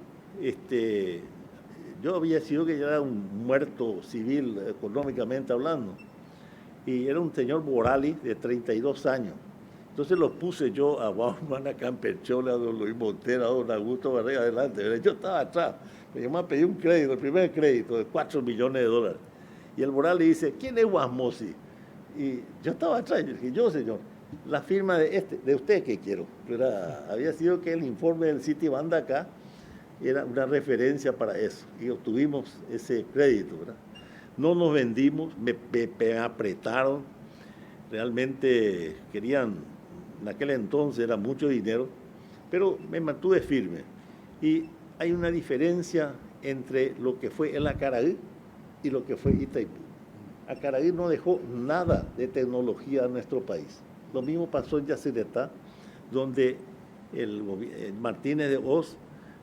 [SPEAKER 4] yo había sido que ya era un muerto civil económicamente hablando, y era un señor Morali de 32 años. Entonces los puse yo a Bauman, a Campechola, a don Luis Montero, a don Augusto Barrera adelante. Yo estaba atrás, me llamó a pedir un crédito, el primer crédito de $4 millones. Y el Morali dice, ¿quién es Guasmosi? Y yo estaba atrás, y dije, yo, señor, la firma de usted que quiero. Había sido que el informe del Citibank acá era una referencia para eso, y obtuvimos ese crédito, ¿verdad? No nos vendimos, me apretaron, realmente querían, en aquel entonces era mucho dinero, pero me mantuve firme. Y hay una diferencia entre lo que fue el Acaraí y lo que fue Itaipú. Acaraí no dejó nada de tecnología a nuestro país. Lo mismo pasó en Yacyretá, donde el Martínez de Oz,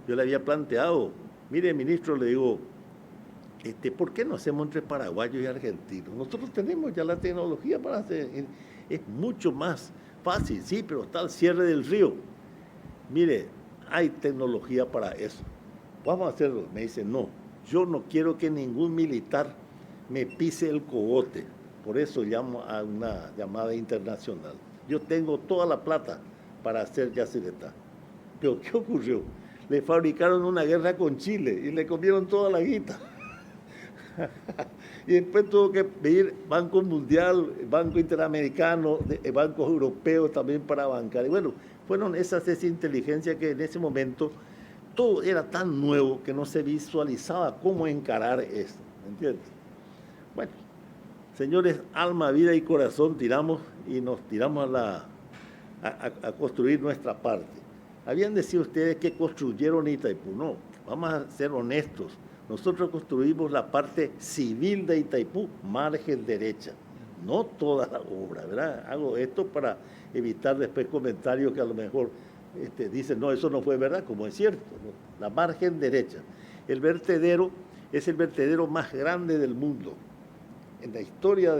[SPEAKER 4] yo le había planteado, mire, ministro, le digo, ¿por qué no hacemos entre paraguayos y argentinos? Nosotros tenemos ya la tecnología para hacer, es mucho más fácil, sí, pero está al cierre del río. Mire, hay tecnología para eso. Vamos a hacerlo. Me dice, no, yo no quiero que ningún militar me pise el cogote. Por eso llamo a una llamada internacional. Yo tengo toda la plata para hacer Yacyretá. Pero ¿qué ocurrió? Le fabricaron una guerra con Chile y le comieron toda la guita. Y después tuvo que pedir Banco Mundial, Banco Interamericano, bancos europeos también para bancar. Y bueno, fueron esa inteligencia que en ese momento todo era tan nuevo que no se visualizaba cómo encarar esto. ¿Entiendes? Bueno, señores, alma, vida y corazón tiramos y nos tiramos a construir nuestra parte. Habían decidido ustedes que construyeron Itaipú. No, vamos a ser honestos. Nosotros construimos la parte civil de Itaipú, margen derecha, no toda la obra, ¿verdad? Hago esto para evitar después comentarios que a lo mejor dicen, no, eso no fue verdad, como es cierto, ¿no? La margen derecha. El vertedero es el vertedero más grande del mundo. En la historia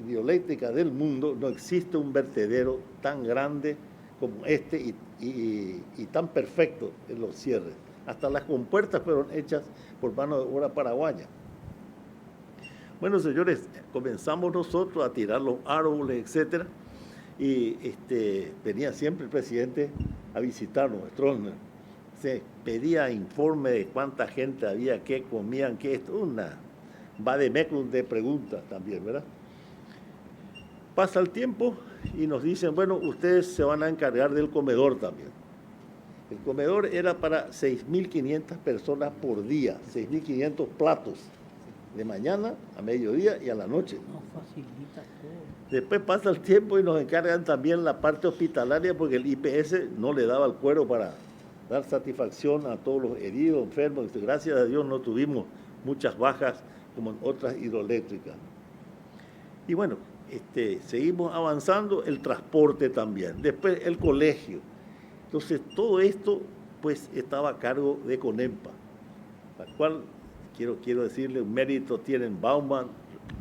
[SPEAKER 4] hidroeléctrica del mundo no existe un vertedero tan grande como este y tan perfecto en los cierres. Hasta las compuertas fueron hechas por mano de obra paraguaya. Bueno, señores, comenzamos nosotros a tirar los árboles, etcétera, y venía siempre el presidente a visitarnos, Stroessner. Se pedía informe de cuánta gente había, qué comían, qué esto, una vademecum de preguntas también, ¿verdad? Pasa el tiempo y nos dicen, bueno, ustedes se van a encargar del comedor también. El comedor era para 6.500 personas por día, 6.500 platos, de mañana a mediodía y a la noche.
[SPEAKER 6] No facilita todo.
[SPEAKER 4] Después pasa el tiempo y nos encargan también la parte hospitalaria porque el IPS no le daba el cuero para dar satisfacción a todos los heridos, enfermos. Gracias a Dios no tuvimos muchas bajas como en otras hidroeléctricas. Y bueno, seguimos avanzando, el transporte también, después el colegio. Entonces todo esto pues estaba a cargo de CONEMPA, la cual quiero decirle un mérito tienen Baumann,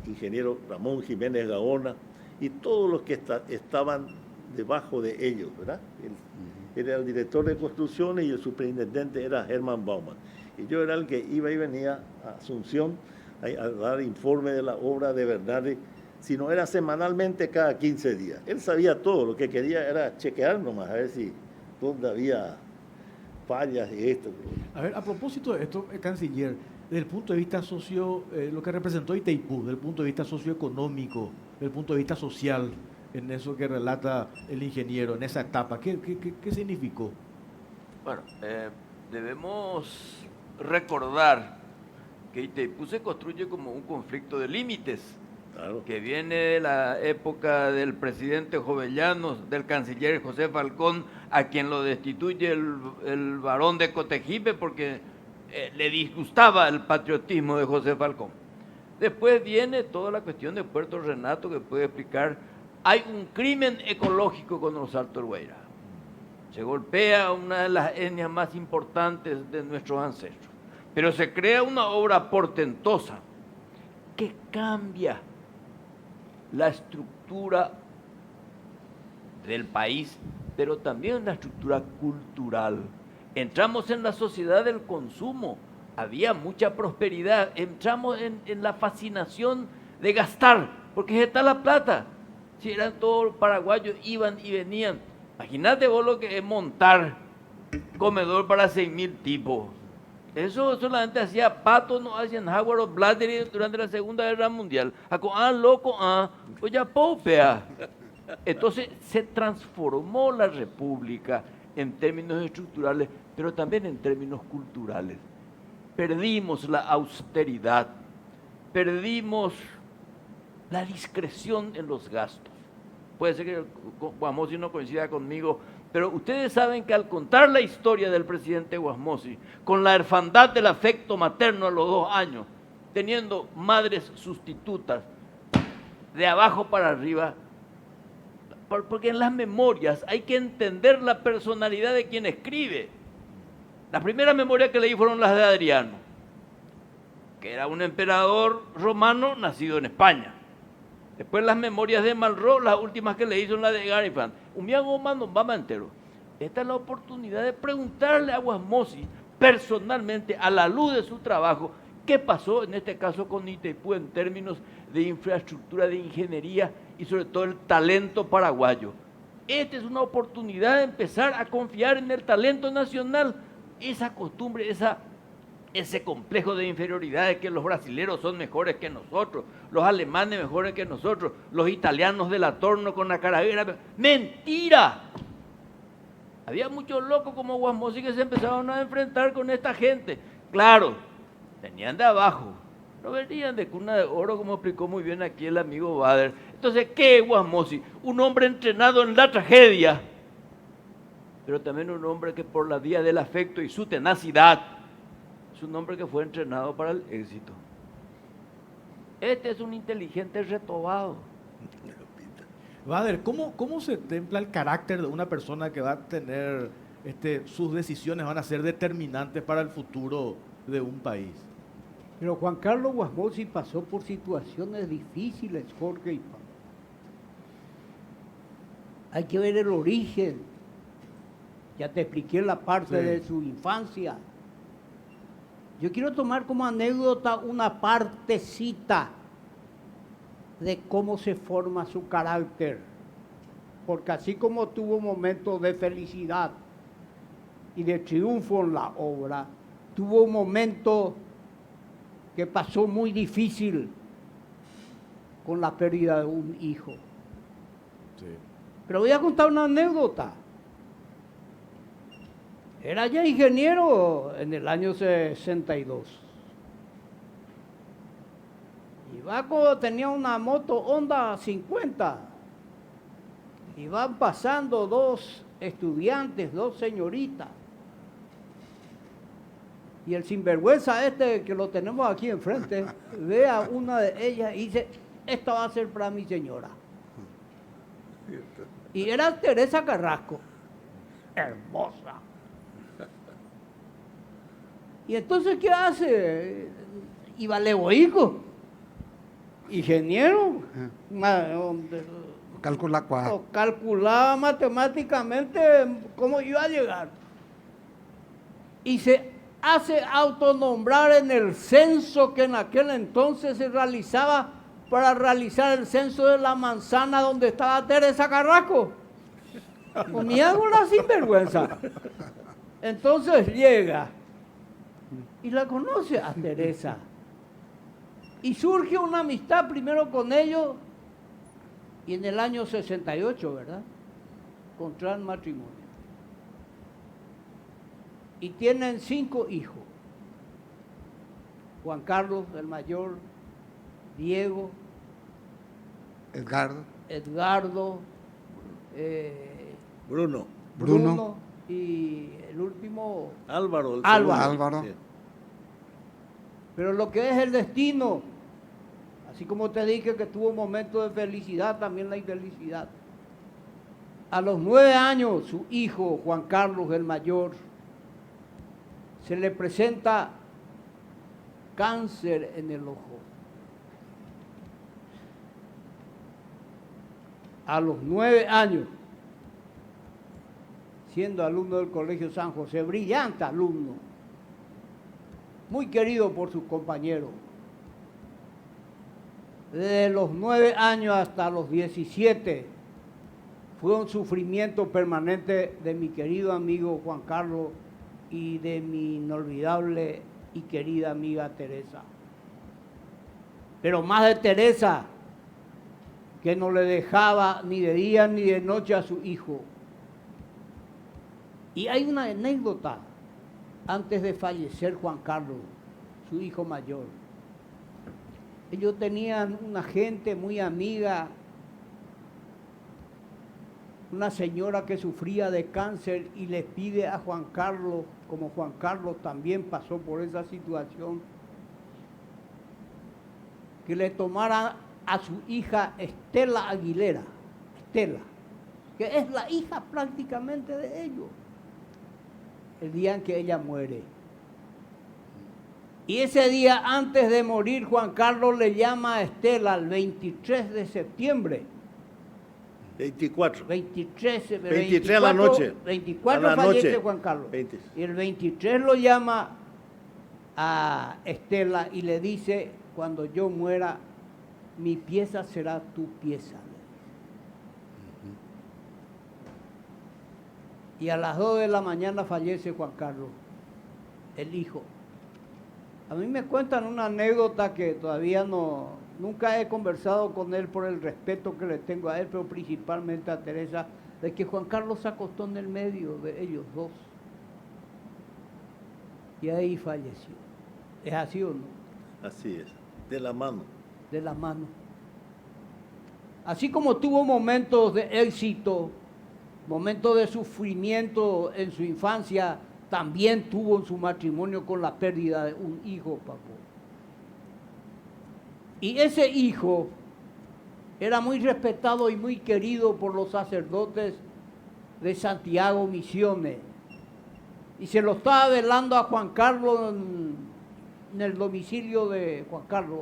[SPEAKER 4] ingeniero Ramón Jiménez Gaona y todos los que estaban debajo de ellos, ¿verdad? Él era el director de construcciones y el superintendente era Hermann Baumann. Y yo era el que iba y venía a Asunción a dar informe de la obra de Bernardi, si no era semanalmente cada 15 días. Él sabía todo, lo que quería era chequear nomás, a ver si dónde había fallas y esto.
[SPEAKER 1] A ver, a propósito de esto, canciller, desde el punto de vista lo que representó Itaipú, desde el punto de vista socioeconómico, desde el punto de vista social, en eso que relata el ingeniero, en esa etapa, ¿qué significó?
[SPEAKER 5] Bueno, debemos recordar que Itaipú se construye como un conflicto de límites,
[SPEAKER 4] Claro.
[SPEAKER 5] que viene de la época del presidente Jovellanos, del canciller José Falcón, a quien lo destituye el barón de Cotegipe porque le disgustaba el patriotismo de José Falcón. Después viene toda la cuestión de Puerto Renato que puede explicar. Hay un crimen ecológico con los Altos Huayra. Se golpea una de las etnias más importantes de nuestros ancestros. Pero se crea una obra portentosa que cambia la estructura del país, pero también la estructura cultural. Entramos en la sociedad del consumo, había mucha prosperidad, entramos en la fascinación de gastar, porque está la plata. Si eran todos paraguayos, iban y venían. Imagínate vos lo que es montar comedor para 6.000 tipos. Eso solamente hacía Pato, no hacían Howard o Blattery durante la Segunda Guerra Mundial. Loco, pues ya popea. Entonces se transformó la República en términos estructurales, pero también en términos culturales. Perdimos la austeridad, perdimos la discreción en los gastos. Puede ser que Guasmosi no coincida conmigo, pero ustedes saben que al contar la historia del presidente Guasmosi, con la hermandad del afecto materno a los 2 años, teniendo madres sustitutas, de abajo para arriba, porque en las memorias hay que entender la personalidad de quien escribe. Las primeras memorias que leí fueron las de Adriano, que era un emperador romano nacido en España. Después las memorias de Malraux, las últimas que leí son las de Garifan. Umiago mando vamos entero. Esta es la oportunidad de preguntarle a Guasmosi personalmente, a la luz de su trabajo, qué pasó en este caso con Itaipú en términos de infraestructura, de ingeniería y sobre todo el talento paraguayo. Esta es una oportunidad de empezar a confiar en el talento nacional. Esa costumbre, ese complejo de inferioridad de que los brasileños son mejores que nosotros, los alemanes mejores que nosotros, los italianos del Atorno con la caravera. ¡Mentira! Había muchos locos como Guasmosi que se empezaron a enfrentar con esta gente. Claro, venían de abajo, no venían de cuna de oro, como explicó muy bien aquí el amigo Bader. Entonces, ¿qué es Guasmosi? Un hombre entrenado en la tragedia, pero también un hombre que por la vía del afecto y su tenacidad, es un hombre que fue entrenado para el éxito. Este es un inteligente retobado.
[SPEAKER 1] Vader, ¿cómo se templa el carácter de una persona que va a tener, sus decisiones van a ser determinantes para el futuro de un país?
[SPEAKER 6] Pero Juan Carlos Guasmosi pasó por situaciones difíciles, Jorge y Pablo. Hay que ver el origen. Ya te expliqué la parte de su infancia. Yo quiero tomar como anécdota una partecita de cómo se forma su carácter. Porque así como tuvo momentos de felicidad y de triunfo en la obra, tuvo un momento que pasó muy difícil con la pérdida de un hijo.
[SPEAKER 1] Sí.
[SPEAKER 6] Pero voy a contar una anécdota. Era ya ingeniero en el año 62. Tenía una moto Honda 50. Y van pasando dos estudiantes, dos señoritas. Y el sinvergüenza que lo tenemos aquí enfrente, ve a una de ellas y dice, esta va a ser para mi señora. Y era Teresa Carrasco. Hermosa. Y entonces, ¿qué hace? Iba Leboico, ingeniero. Calculaba matemáticamente cómo iba a llegar. Y se hace autonombrar en el censo que en aquel entonces se realizaba para realizar el censo de la manzana donde estaba Teresa Carrasco. Comía una sinvergüenza. Entonces llega y la conoce a Teresa. Y surge una amistad primero con ellos y en el año 68, ¿verdad? Contraen matrimonio. Y tienen 5 hijos. Juan Carlos, el mayor, Diego, Edgardo, Bruno y el último
[SPEAKER 4] Álvaro.
[SPEAKER 6] Sí. Pero lo que es el destino, así como te dije que tuvo momentos de felicidad, también la infelicidad. A los 9 años, su hijo, Juan Carlos, el mayor, se le presenta cáncer en el ojo. A los 9 años, siendo alumno del Colegio San José, brillante alumno, muy querido por sus compañeros. Desde los 9 años hasta los 17, fue un sufrimiento permanente de mi querido amigo Juan Carlos y de mi inolvidable y querida amiga Teresa. Pero más de Teresa, que no le dejaba ni de día ni de noche a su hijo. Y hay una anécdota, antes de fallecer Juan Carlos, su hijo mayor. Ellos tenían una gente muy amiga, una señora que sufría de cáncer y le pide a Juan Carlos, como Juan Carlos también pasó por esa situación, que le tomara a su hija Estela Aguilera, Estela, que es la hija prácticamente de ellos, el día en que ella muere. Y ese día antes de morir, Juan Carlos le llama a Estela el 23 de septiembre.
[SPEAKER 4] 23
[SPEAKER 6] 24,
[SPEAKER 4] a la noche.
[SPEAKER 6] 24 fallece Juan Carlos.
[SPEAKER 4] 20.
[SPEAKER 6] Y el 23 lo llama a Estela y le dice, cuando yo muera, mi pieza será tu pieza. Y a las 2 de la mañana fallece Juan Carlos, el hijo. A mí me cuentan una anécdota que todavía nunca he conversado con él por el respeto que le tengo a él, pero principalmente a Teresa, de que Juan Carlos se acostó en el medio de ellos dos. Y ahí falleció. ¿Es así o no?
[SPEAKER 4] Así es, de la mano.
[SPEAKER 6] De la mano. Así como tuvo momentos de éxito, momentos de sufrimiento en su infancia, también tuvo en su matrimonio con la pérdida de un hijo, Paco. Y ese hijo era muy respetado y muy querido por los sacerdotes de Santiago Misiones. Y se lo estaba velando a Juan Carlos en el domicilio de Juan Carlos.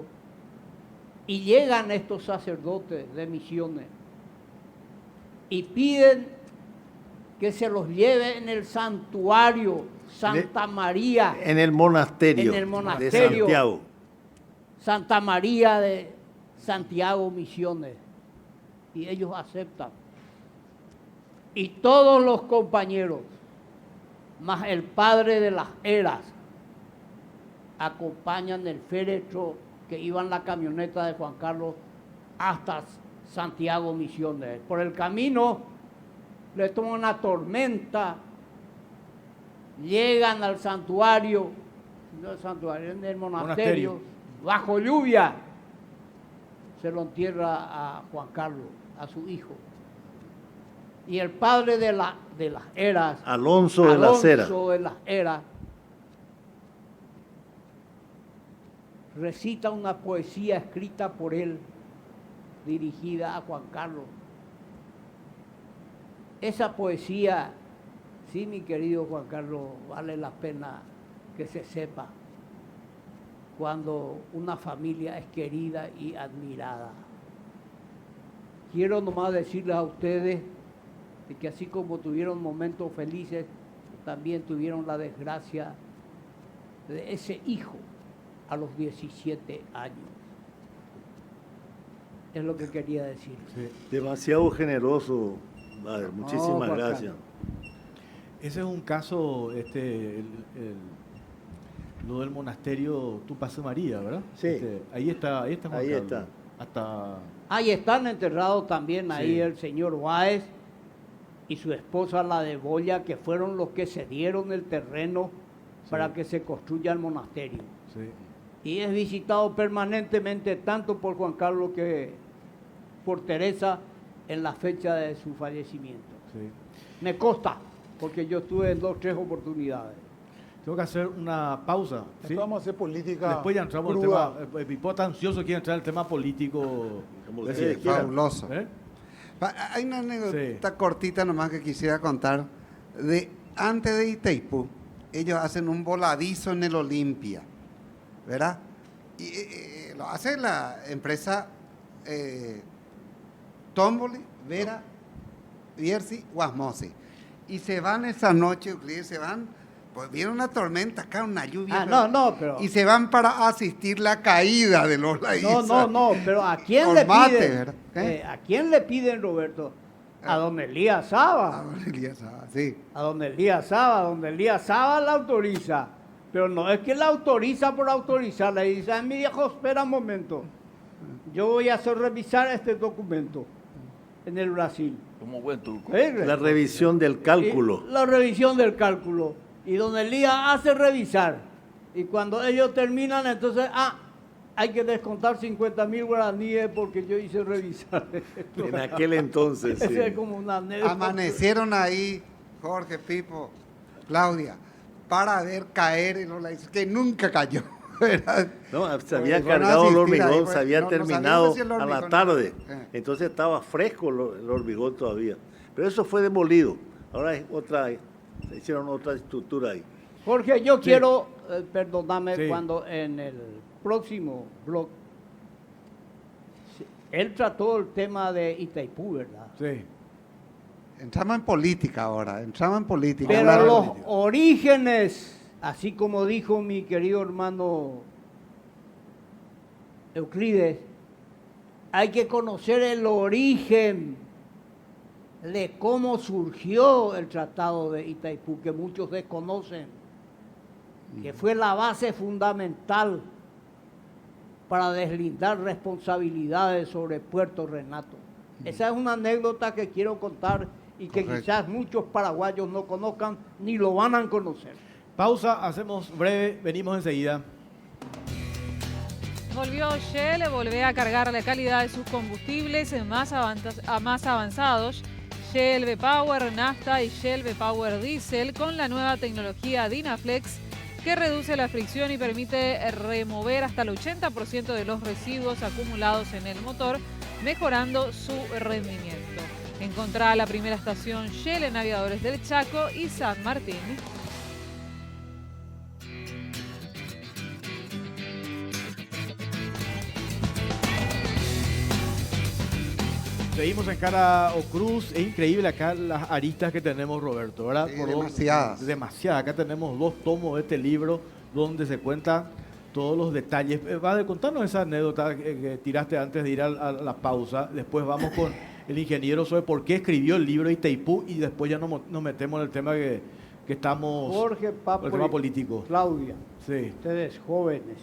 [SPEAKER 6] Y llegan estos sacerdotes de Misiones y piden que se los lleve en el santuario Santa María.
[SPEAKER 4] En el monasterio,
[SPEAKER 6] En el monasterio.
[SPEAKER 4] de Santiago.
[SPEAKER 6] Santa María de Santiago Misiones. Y ellos aceptan. Y todos los compañeros, más el padre de las eras, acompañan el féretro que iba en la camioneta de Juan Carlos hasta Santiago Misiones. Por el camino le toma una tormenta, llegan al santuario, no el santuario, en el monasterio, bajo lluvia, se lo entierra a Juan Carlos, a su hijo. Y el padre de las eras,
[SPEAKER 4] Alonso de las Heras,
[SPEAKER 6] recita una poesía escrita por él, dirigida a Juan Carlos. Esa poesía, sí, mi querido Juan Carlos, vale la pena que se sepa cuando una familia es querida y admirada. Quiero nomás decirles a ustedes de que así como tuvieron momentos felices, también tuvieron la desgracia de ese hijo a los 17 años. Es lo que quería decir.
[SPEAKER 4] Sí. Demasiado generoso, padre. Muchísimas gracias.
[SPEAKER 1] Ese es un caso, lo del monasterio Tupac María, ¿verdad?
[SPEAKER 4] Sí.
[SPEAKER 1] Ahí está Juan
[SPEAKER 4] Ahí
[SPEAKER 1] Carlos.
[SPEAKER 4] está.
[SPEAKER 1] Hasta...
[SPEAKER 6] Ahí están enterrados también ahí
[SPEAKER 1] Sí.
[SPEAKER 6] el señor Báez y su esposa, la de Boya, que fueron los que cedieron el terreno para que se construya el monasterio.
[SPEAKER 1] Sí.
[SPEAKER 6] Y es visitado permanentemente tanto por Juan Carlos que por Teresa en la fecha de su fallecimiento.
[SPEAKER 1] Sí.
[SPEAKER 6] Me consta, porque yo estuve en 2 o 3 oportunidades.
[SPEAKER 1] Tengo que hacer una pausa. ¿sí?
[SPEAKER 7] Después vamos a hacer política.
[SPEAKER 1] Después ya entramos en el
[SPEAKER 7] cruda.
[SPEAKER 1] tema. El Pipo está ansioso, quiere entrar en el tema político.
[SPEAKER 4] Como
[SPEAKER 1] Es
[SPEAKER 4] ustedes
[SPEAKER 1] decir,
[SPEAKER 4] quieran.
[SPEAKER 3] Fabuloso.
[SPEAKER 1] ¿eh?
[SPEAKER 3] Hay una anécdota
[SPEAKER 1] Sí.
[SPEAKER 3] cortita nomás que quisiera contar. Antes de Itaipú, ellos hacen un voladizo en el Olimpia, ¿verdad? Y lo hace la empresa Tomboli, Vera, Viersi, Guasmosi. Y se van esa noche, se van, pues viene una tormenta acá, una lluvia.
[SPEAKER 6] Pero...
[SPEAKER 3] Y se van para asistir la caída de los laizos.
[SPEAKER 6] No, pero ¿a quién
[SPEAKER 3] Por
[SPEAKER 6] le
[SPEAKER 3] mate,
[SPEAKER 6] piden?
[SPEAKER 3] ¿verdad?
[SPEAKER 6] ¿A quién le piden, Roberto? A don Elías Saba.
[SPEAKER 3] Sí.
[SPEAKER 6] A don Elías Saba la autoriza. Pero no es que la autoriza por autorizar, le dice, "Ay, mi viejo, espera un momento. Yo voy a hacer revisar este documento en el Brasil."
[SPEAKER 5] Como buen turco.
[SPEAKER 4] La revisión del cálculo.
[SPEAKER 6] Y la revisión del cálculo. Y don Elías hace revisar. Y cuando ellos terminan, entonces, hay que descontar 50,000 guaraníes porque yo hice revisar.
[SPEAKER 4] En aquel entonces. Sí.
[SPEAKER 6] Esa es como una anécdota.
[SPEAKER 3] Amanecieron ahí, Jorge, Pipo, Claudia, para ver caer en los laizos, que nunca cayó. ¿Verdad?
[SPEAKER 4] No, se había
[SPEAKER 3] Porque van a
[SPEAKER 4] cargado el
[SPEAKER 3] asistir ahí,
[SPEAKER 4] hormigón,
[SPEAKER 3] pues,
[SPEAKER 4] se había
[SPEAKER 3] no
[SPEAKER 4] terminado
[SPEAKER 3] sabíamos si el
[SPEAKER 4] a la
[SPEAKER 3] hormigón-
[SPEAKER 4] tarde. Entonces estaba fresco el hormigón todavía. Pero eso fue demolido. Ahora es se hicieron otra estructura ahí.
[SPEAKER 6] Jorge, yo quiero, perdóname,
[SPEAKER 1] Sí.
[SPEAKER 6] cuando en el próximo blog, él trató el tema de Itaipú, ¿verdad?
[SPEAKER 1] Sí.
[SPEAKER 3] Entramos en política ahora,
[SPEAKER 6] Pero
[SPEAKER 3] hablar de
[SPEAKER 6] los
[SPEAKER 3] política.
[SPEAKER 6] orígenes, así como dijo mi querido hermano Euclides, hay que conocer el origen de cómo surgió el Tratado de Itaipú, que muchos desconocen, que fue la base fundamental para deslindar responsabilidades sobre Puerto Renato. Esa es una anécdota que quiero contar y que
[SPEAKER 3] Correcto.
[SPEAKER 6] quizás muchos paraguayos no conozcan ni lo van a conocer.
[SPEAKER 1] Pausa, hacemos breve, venimos enseguida.
[SPEAKER 2] Volvió Shell, volvió a cargar la calidad de sus combustibles más avanzados. Shell V-Power Nafta y Shell V-Power Diesel con la nueva tecnología Dynaflex que reduce la fricción y permite remover hasta el 80% de los residuos acumulados en el motor mejorando su rendimiento. Encontrá la primera estación Shell en Aviadores del Chaco y San Martín.
[SPEAKER 1] Seguimos en Cara o Cruz. Es increíble acá las aristas que tenemos, Roberto, ¿verdad?
[SPEAKER 3] Sí, demasiadas.
[SPEAKER 1] Demasiadas. Acá tenemos 2 tomos de este libro donde se cuentan todos los detalles. Vale, contanos esa anécdota que tiraste antes de ir a la pausa. Después vamos con el ingeniero sobre por qué escribió el libro Itaipú y después ya nos metemos en el tema que estamos...
[SPEAKER 6] Jorge, Papo,
[SPEAKER 1] el tema político.
[SPEAKER 6] Claudia,
[SPEAKER 1] Sí.
[SPEAKER 6] ustedes jóvenes,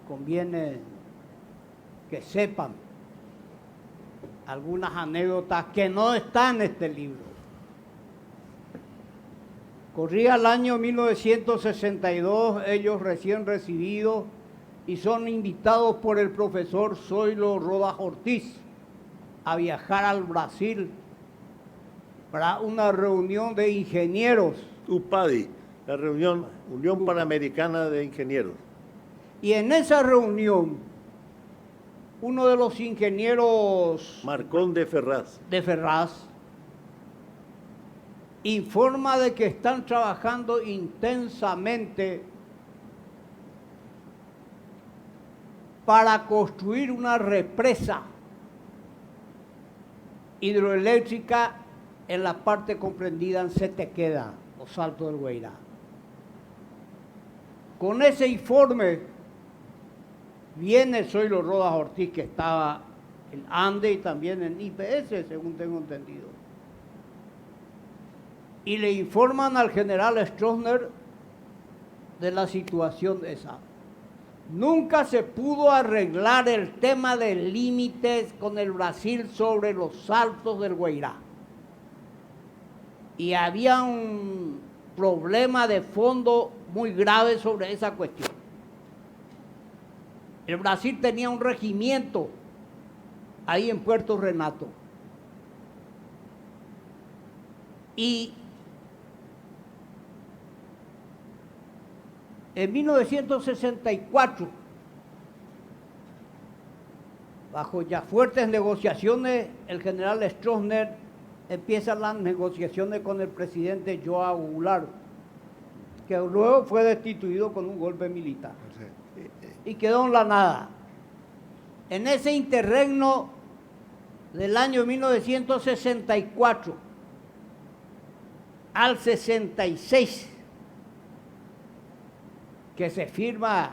[SPEAKER 6] conviene que sepan algunas anécdotas que no están en este libro. Corría el año 1962, ellos recién recibidos, y son invitados por el profesor Zoilo Rodas Ortiz a viajar al Brasil para una reunión de ingenieros.
[SPEAKER 4] UPADI, la reunión Unión Panamericana de Ingenieros.
[SPEAKER 6] Y en esa reunión, uno de los ingenieros
[SPEAKER 4] Marcón de Ferraz.
[SPEAKER 6] de Ferraz informa de que están trabajando intensamente para construir una represa hidroeléctrica en la parte comprendida en Setequeda, los Saltos del Guairá. Con ese informe viene Zoilo Rodas Ortiz, que estaba en ANDE y también en IPS, según tengo entendido. Y le informan al general Stroessner de la situación esa. Nunca se pudo arreglar el tema de límites con el Brasil sobre los Saltos del Guairá. Y había un problema de fondo muy grave sobre esa cuestión. El Brasil tenía un regimiento ahí en Puerto Renato. Y en 1964, bajo ya fuertes negociaciones, el general Stroessner empieza las negociaciones con el presidente Joao Goulart, que luego fue destituido con un golpe militar. Y quedó en la nada. En ese interregno del año 1964 al 66, que se firma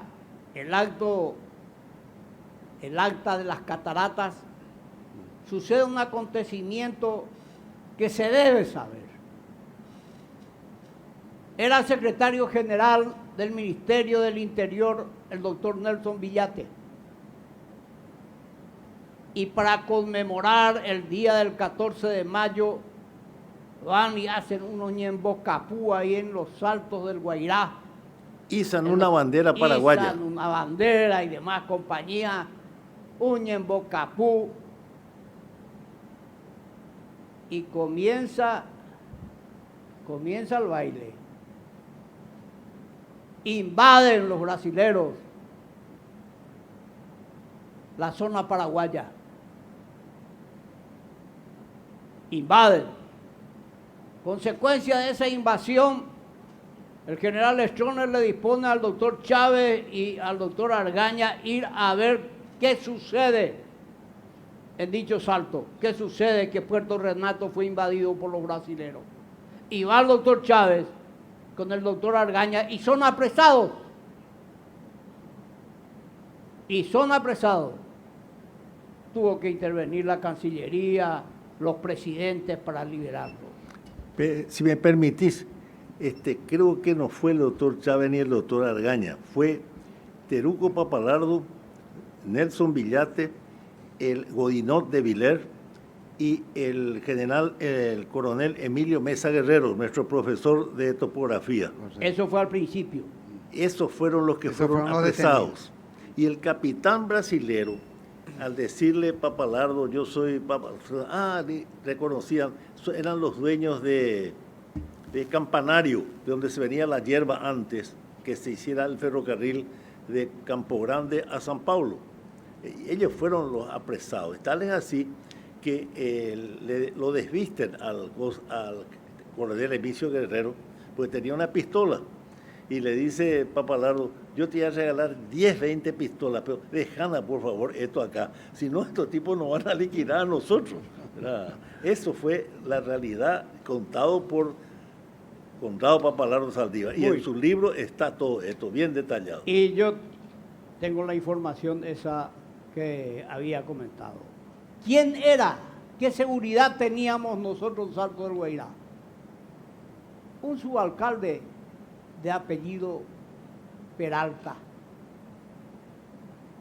[SPEAKER 6] el acta de las cataratas, sucede un acontecimiento que se debe saber. Era el secretario general del Ministerio del Interior, el doctor Nelson Villate. Y para conmemorar el día del 14 de mayo, van y hacen unos ñembocapú ahí en los Saltos del Guairá.
[SPEAKER 4] Izan una bandera paraguaya.
[SPEAKER 6] Izan una bandera y demás compañía, un ñembocapú. Y comienza el baile. Invaden los brasileros la zona paraguaya. Invaden. Consecuencia de esa invasión, el general Stroessner le dispone al doctor Chávez y al doctor Argaña ir a ver qué sucede en dicho salto. ¿Qué sucede? Que Puerto Renato fue invadido por los brasileros. Y va el doctor Chávez con el doctor Argaña y son apresados. Tuvo que intervenir la Cancillería, los presidentes para liberarlos.
[SPEAKER 4] Si me permitís, creo que no fue el doctor Chávez ni el doctor Argaña, fue Teruco Papalardo, Nelson Villate, el Godinot de Viler y el coronel Emilio Mesa Guerrero, nuestro profesor de topografía.
[SPEAKER 6] Eso fue al principio.
[SPEAKER 4] Esos fueron los que fueron apresados. Y el capitán brasilero, al decirle Papalardo, yo soy Papalardo, reconocían, eran los dueños de Campanario, de donde se venía la hierba antes que se hiciera el ferrocarril de Campo Grande a San Paulo. ellos fueron los apresados. Tal es así que lo desvisten al coronel Emicio Guerrero, pues tenía una pistola. Y le dice Papalardo, yo te voy a regalar 10, 20 pistolas, pero déjala por favor esto acá, si no estos tipos nos van a liquidar a nosotros. Eso fue la realidad contado por Papalardo Saldívar. Y en su libro está todo esto bien detallado.
[SPEAKER 6] Y yo tengo la información esa que había comentado. ¿Quién era? ¿Qué seguridad teníamos nosotros en Salto del Guairá? Un subalcalde de apellido Peralta.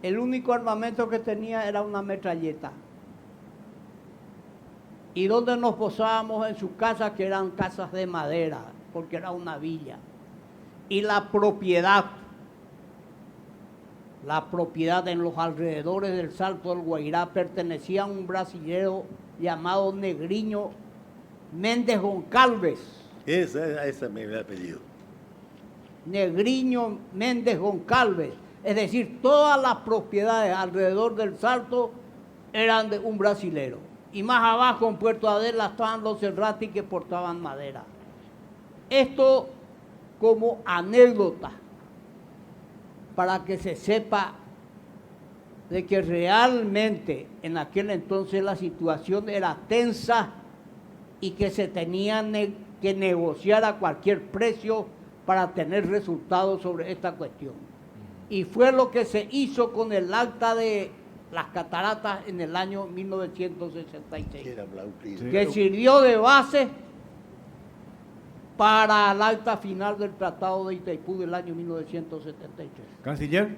[SPEAKER 6] El único armamento que tenía era una metralleta. Y donde nos posábamos en sus casas, que eran casas de madera, porque era una villa. Y la propiedad en los alrededores del Salto del Guairá pertenecía a un brasilero llamado Negriño Méndez Goncalves.
[SPEAKER 4] Ese es mi apellido.
[SPEAKER 6] Negriño Méndez Goncalves. Es decir, todas las propiedades alrededor del Salto eran de un brasilero. Y más abajo, en Puerto Adela, estaban los Cerrati que portaban madera. Esto como anécdota, para que se sepa de que realmente en aquel entonces la situación era tensa y que se tenían que negociar a cualquier precio para tener resultados sobre esta cuestión. Y fue lo que se hizo con el acta de las cataratas en el año 1966, que sirvió de base para el acta final del Tratado de Itaipú del año 1973.
[SPEAKER 1] Canciller.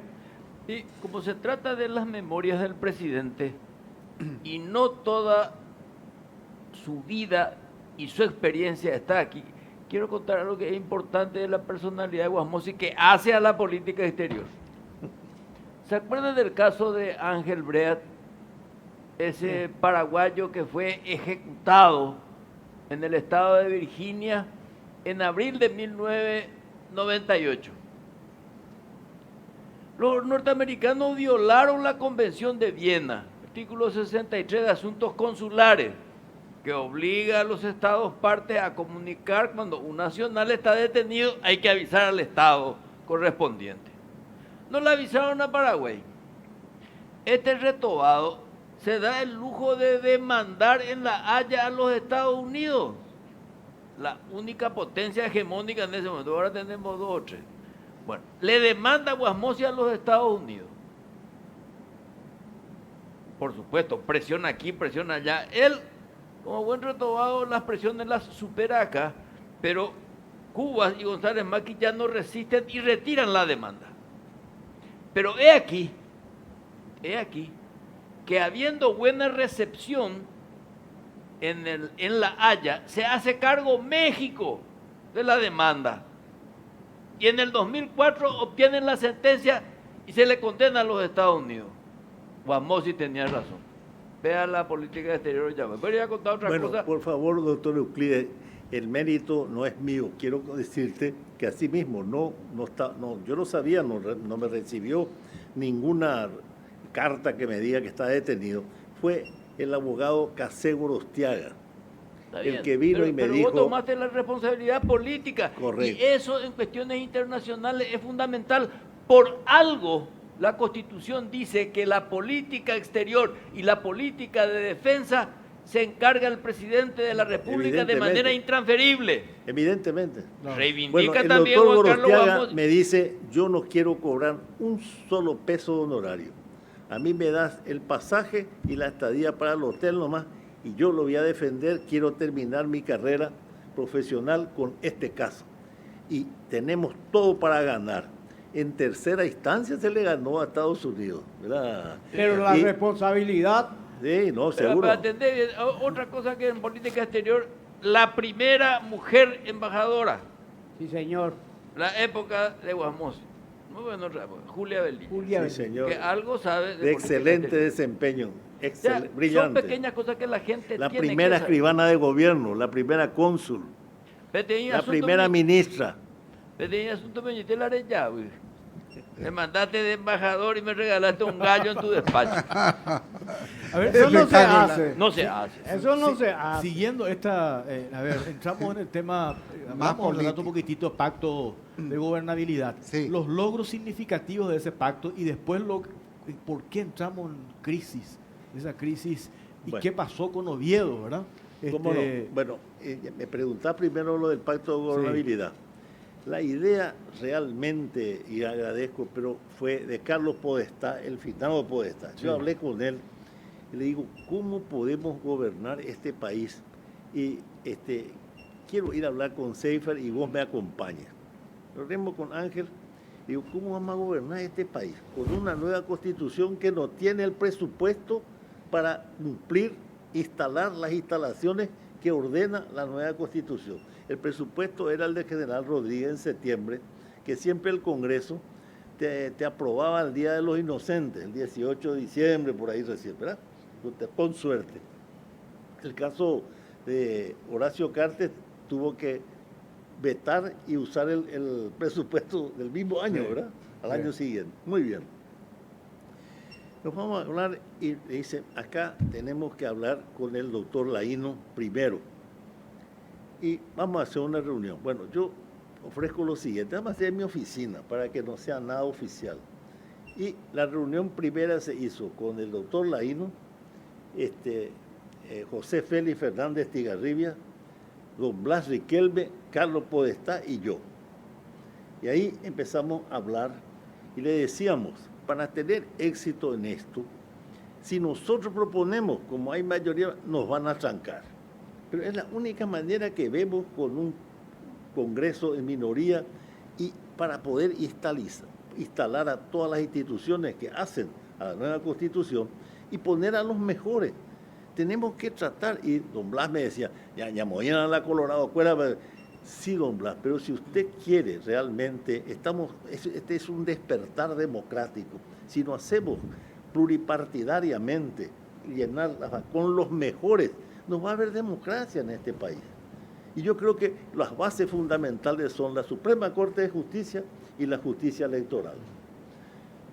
[SPEAKER 5] Y como se trata de las memorias del presidente y no toda su vida y su experiencia está aquí, quiero contar algo que es importante de la personalidad de Guasmosi que hace a la política exterior. ¿Se acuerdan del caso de Ángel Breat, ese paraguayo que fue ejecutado en el estado de Virginia en abril de 1998? Los norteamericanos violaron la Convención de Viena, artículo 63 de Asuntos Consulares, que obliga a los estados partes a comunicar cuando un nacional está detenido, hay que avisar al estado correspondiente. No le avisaron a Paraguay. Este retobado se da el lujo de demandar en La Haya a los Estados Unidos, la única potencia hegemónica en ese momento. Ahora tenemos 2 o 3. Bueno, le demanda Guasmosi a los Estados Unidos. Por supuesto, presión aquí, presión allá. Él, como buen retobado, las presiones las supera acá, pero Cubas y González Maqui ya no resisten y retiran la demanda. Pero he aquí que habiendo buena recepción en La Haya, se hace cargo México de la demanda. Y en el 2004 obtienen la sentencia y se le condena a los Estados Unidos. Guasmosi tenía razón. Vea la política exterior ya. Pero ya contar otra cosa.
[SPEAKER 4] Por favor, doctor Euclides, el mérito no es mío. Quiero decirte que así mismo yo no sabía, no me recibió ninguna carta que me diga que está detenido. Fue el abogado Casé Gorostiaga, el que vino y me dijo...
[SPEAKER 5] Pero vos tomaste la responsabilidad política.
[SPEAKER 4] Correcto.
[SPEAKER 5] Y eso en cuestiones internacionales es fundamental. Por algo, la Constitución dice que la política exterior y la política de defensa se encarga el presidente de la República de manera intransferible.
[SPEAKER 4] Evidentemente.
[SPEAKER 5] No. Reivindica
[SPEAKER 4] bueno, el
[SPEAKER 5] también
[SPEAKER 4] doctor
[SPEAKER 5] Juan Carlos
[SPEAKER 4] Gorostiaga
[SPEAKER 5] Guasmosi.
[SPEAKER 4] me dice, yo no quiero cobrar un solo peso de honorario. A mí me das el pasaje y la estadía para el hotel nomás, y yo lo voy a defender. Quiero terminar mi carrera profesional con este caso. Y tenemos todo para ganar. En tercera instancia se le ganó a Estados Unidos, ¿verdad?
[SPEAKER 6] Pero la responsabilidad...
[SPEAKER 4] Sí, no, seguro.
[SPEAKER 5] Para atender bien, otra cosa que en política exterior, la primera mujer embajadora.
[SPEAKER 6] Sí, señor.
[SPEAKER 5] La época de Guasmosi. Muy buena otra época. Julia Belli.
[SPEAKER 4] Sí, señor.
[SPEAKER 5] Que algo sabe
[SPEAKER 4] de excelente desempeño. Brillante.
[SPEAKER 5] Son pequeñas cosas que la gente
[SPEAKER 4] la
[SPEAKER 5] tiene
[SPEAKER 4] primera
[SPEAKER 5] que
[SPEAKER 4] escribana de gobierno, la primera cónsul, la primera ministra.
[SPEAKER 5] Pero tenía asunto de la arellá, güey. Me mandaste de embajador y me regalaste un gallo en tu despacho.
[SPEAKER 1] A ver,
[SPEAKER 6] Eso no se
[SPEAKER 3] Espectacular.
[SPEAKER 6] hace.
[SPEAKER 5] No se hace.
[SPEAKER 6] Eso no
[SPEAKER 1] Sí,
[SPEAKER 6] se hace.
[SPEAKER 1] Siguiendo esta, a ver, entramos en el tema, vamos a hablar un
[SPEAKER 3] político.
[SPEAKER 1] poquitito pacto de gobernabilidad,
[SPEAKER 3] Sí.
[SPEAKER 1] los logros significativos de ese pacto y después por qué entramos en crisis, esa crisis y
[SPEAKER 4] Bueno.
[SPEAKER 1] qué pasó con Oviedo, ¿verdad?
[SPEAKER 4] ¿Cómo no?
[SPEAKER 1] Este,
[SPEAKER 4] Bueno, me preguntaba primero lo del pacto de gobernabilidad. La idea realmente, y agradezco, pero fue de Carlos Podestá, el finado Podestá. Yo
[SPEAKER 1] Sí.
[SPEAKER 4] hablé con él y le digo, ¿cómo podemos gobernar este país? Y quiero ir a hablar con Seifer y vos me acompañas. Lo vemos con Ángel. Digo, ¿cómo vamos a gobernar este país? Con una nueva constitución que no tiene el presupuesto para cumplir, instalar las instalaciones que ordena la nueva constitución. El presupuesto era el de General Rodríguez en septiembre, que siempre el Congreso te aprobaba el Día de los Inocentes, el 18 de diciembre, por ahí recién, ¿verdad? Con suerte. El caso de Horacio Cartes tuvo que vetar y usar el presupuesto del mismo año,
[SPEAKER 1] Sí,
[SPEAKER 4] ¿verdad? Al
[SPEAKER 1] sí.
[SPEAKER 4] año siguiente. Muy bien. Nos vamos a hablar y le dice, acá tenemos que hablar con el doctor Laíno primero. Y vamos a hacer una reunión. Bueno, yo ofrezco lo siguiente, vamos a hacer en mi oficina para que no sea nada oficial. Y la reunión primera se hizo con el doctor Laíno, José Félix Fernández Tigarribia, don Blas Riquelme, Carlos Podestá y yo. Y ahí empezamos a hablar y le decíamos, para tener éxito en esto, si nosotros proponemos, como hay mayoría, nos van a trancar. Pero es la única manera que vemos con un Congreso en minoría y para poder instalar a todas las instituciones que hacen a la nueva Constitución y poner a los mejores. Tenemos que tratar, y don Blas me decía, ya mañana la Colorado, acuérdate. Sí, don Blas, pero si usted quiere realmente, este es un despertar democrático. Si no hacemos pluripartidariamente, llenarla con los mejores, no va a haber democracia en este país. Y yo creo que las bases fundamentales son la Suprema Corte de Justicia y la justicia electoral.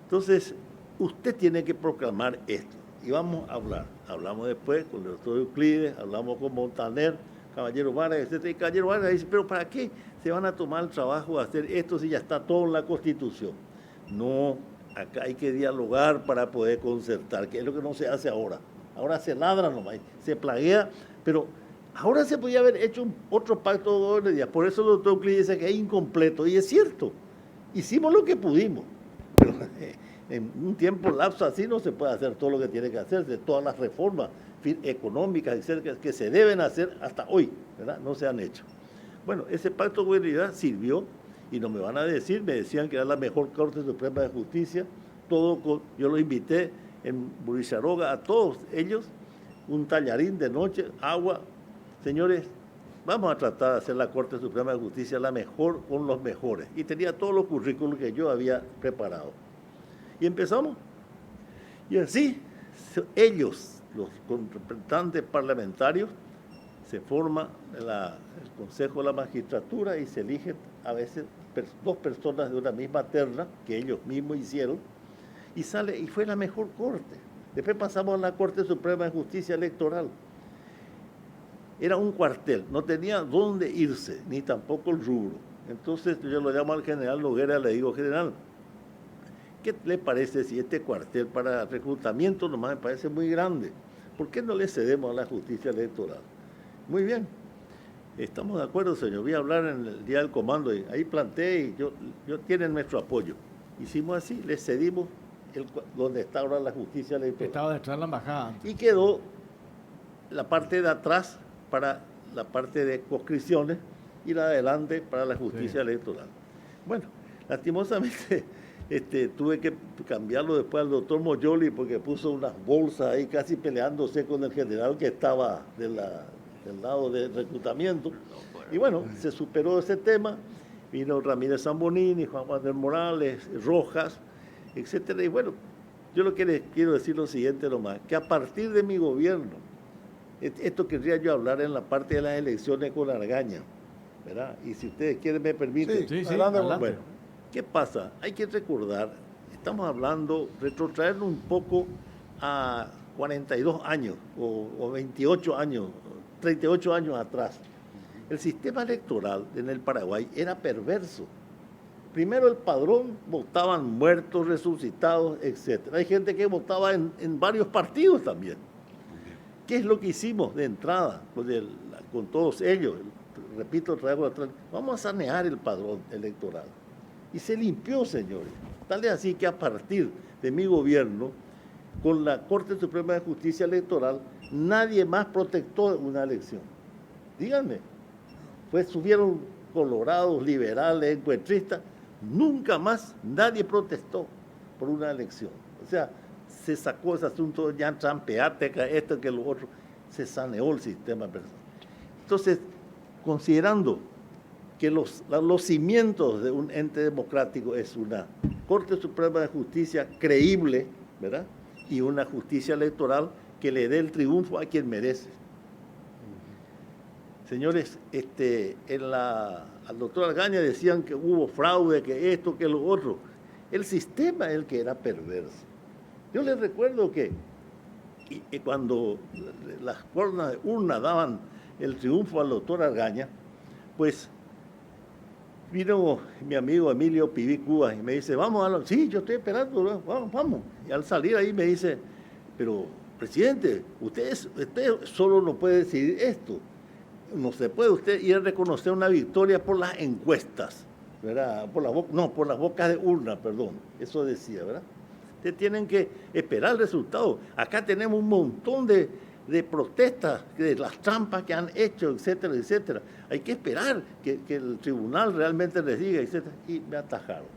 [SPEAKER 4] Entonces, usted tiene que proclamar esto. Y vamos a hablar. Hablamos después con el doctor Euclides, hablamos con Montaner, Caballero Vargas, etc. Y Caballero Vargas dice, pero ¿para qué se van a tomar el trabajo de hacer esto si ya está todo en la Constitución? No, acá hay que dialogar para poder concertar, que es lo que no se hace ahora. Ahora se ladra nomás, se plaguea, pero ahora se podía haber hecho otro pacto de gobernabilidad. Por eso el doctor Euclides dice que es incompleto, y es cierto, hicimos lo que pudimos, pero en un tiempo lapso así no se puede hacer todo lo que tiene que hacerse, todas las reformas económicas que se deben hacer hasta hoy, ¿verdad? No se han hecho. Bueno, ese pacto de gobernabilidad sirvió, y no me van a decir, me decían que era la mejor Corte Suprema de Justicia, yo los invité en Buricharoga a todos ellos, un tallarín de noche, agua. Señores, vamos a tratar de hacer la Corte Suprema de Justicia la mejor con los mejores. Y tenía todos los currículos que yo había preparado. Y empezamos. Y así, ellos, los representantes parlamentarios, se forma el Consejo de la Magistratura y se eligen a veces dos personas de una misma terna que ellos mismos hicieron y fue la mejor corte. Después pasamos a la Corte Suprema de Justicia Electoral. Era un cuartel, no tenía dónde irse, ni tampoco el rubro. Entonces yo lo llamo al general Noguera, le digo, general, ¿qué le parece si este cuartel para reclutamiento nomás me parece muy grande? ¿Por qué no le cedemos a la justicia electoral? Muy bien, estamos de acuerdo, señor. Voy a hablar en el día del comando, y ahí planteé y yo tienen nuestro apoyo. Hicimos así, le cedimos donde está ahora la justicia electoral.
[SPEAKER 1] estaba detrás de la embajada.
[SPEAKER 4] Y quedó la parte de atrás para la parte de conscripciones y la de adelante para la justicia electoral. Bueno, lastimosamente tuve que cambiarlo después al doctor Moyoli porque puso unas bolsas ahí casi peleándose con el general que estaba del lado de reclutamiento. Y bueno, se superó ese tema. Vino Ramírez Zambonini, Juan Manuel Morales, Rojas, etcétera. Y bueno, yo lo que les quiero decir lo siguiente nomás, que a partir de mi gobierno, esto querría yo hablar en la parte de las elecciones con Argaña, ¿verdad? Y si ustedes quieren me permiten.
[SPEAKER 1] Sí,
[SPEAKER 7] Adelante,
[SPEAKER 1] adelante.
[SPEAKER 4] Bueno, ¿Qué pasa? Hay que recordar, estamos hablando, retrotraernos un poco a 42 años o 28 años, 38 años atrás. El sistema electoral en el Paraguay era perverso. Primero el padrón, votaban muertos, resucitados, etc. Hay gente que votaba en varios partidos también. ¿Qué es lo que hicimos de entrada con todos ellos? Repito, traigo atrás. Vamos a sanear el padrón electoral. Y se limpió, señores. Tal es así que a partir de mi gobierno, con la Corte Suprema de Justicia Electoral, nadie más protestó una elección. Díganme. Pues subieron colorados, liberales, encuentristas. Nunca más nadie protestó por una elección. O sea, se sacó ese asunto ya trampeateca, esto que lo otro. Se saneó el sistema personal. Entonces, considerando que los cimientos de un ente democrático es una Corte Suprema de Justicia creíble, ¿verdad? Y una justicia electoral que le dé el triunfo a quien merece. Señores, al doctor Argaña decían que hubo fraude, que esto, que lo otro. El sistema es el que era perverso. Yo les recuerdo que cuando las urnas daban el triunfo al doctor Argaña, pues vino mi amigo Emilio Piví Cuba y me dice, vamos, sí, yo estoy esperando, vamos. Y al salir ahí me dice, pero presidente, usted solo no puede decidir esto. No se puede usted ir a reconocer una victoria por las encuestas, ¿verdad? Por las bocas de urna, perdón. Eso decía, ¿verdad? Ustedes tienen que esperar el resultado. Acá tenemos un montón de protestas, de las trampas que han hecho, etcétera, etcétera. Hay que esperar que el tribunal realmente les diga, etcétera. Y me atajaron.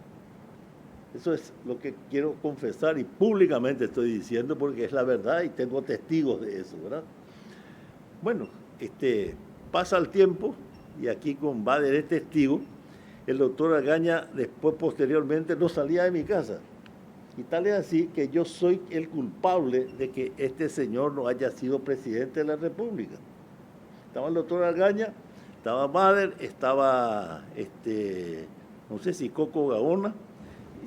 [SPEAKER 4] Eso es lo que quiero confesar y públicamente estoy diciendo porque es la verdad y tengo testigos de eso, ¿verdad? Bueno, pasa el tiempo, y aquí con Bader es testigo, el doctor Argaña después, posteriormente, no salía de mi casa. Y tal es así que yo soy el culpable de que este señor no haya sido presidente de la República. Estaba el doctor Argaña, estaba Bader, estaba, no sé si Coco Gaona,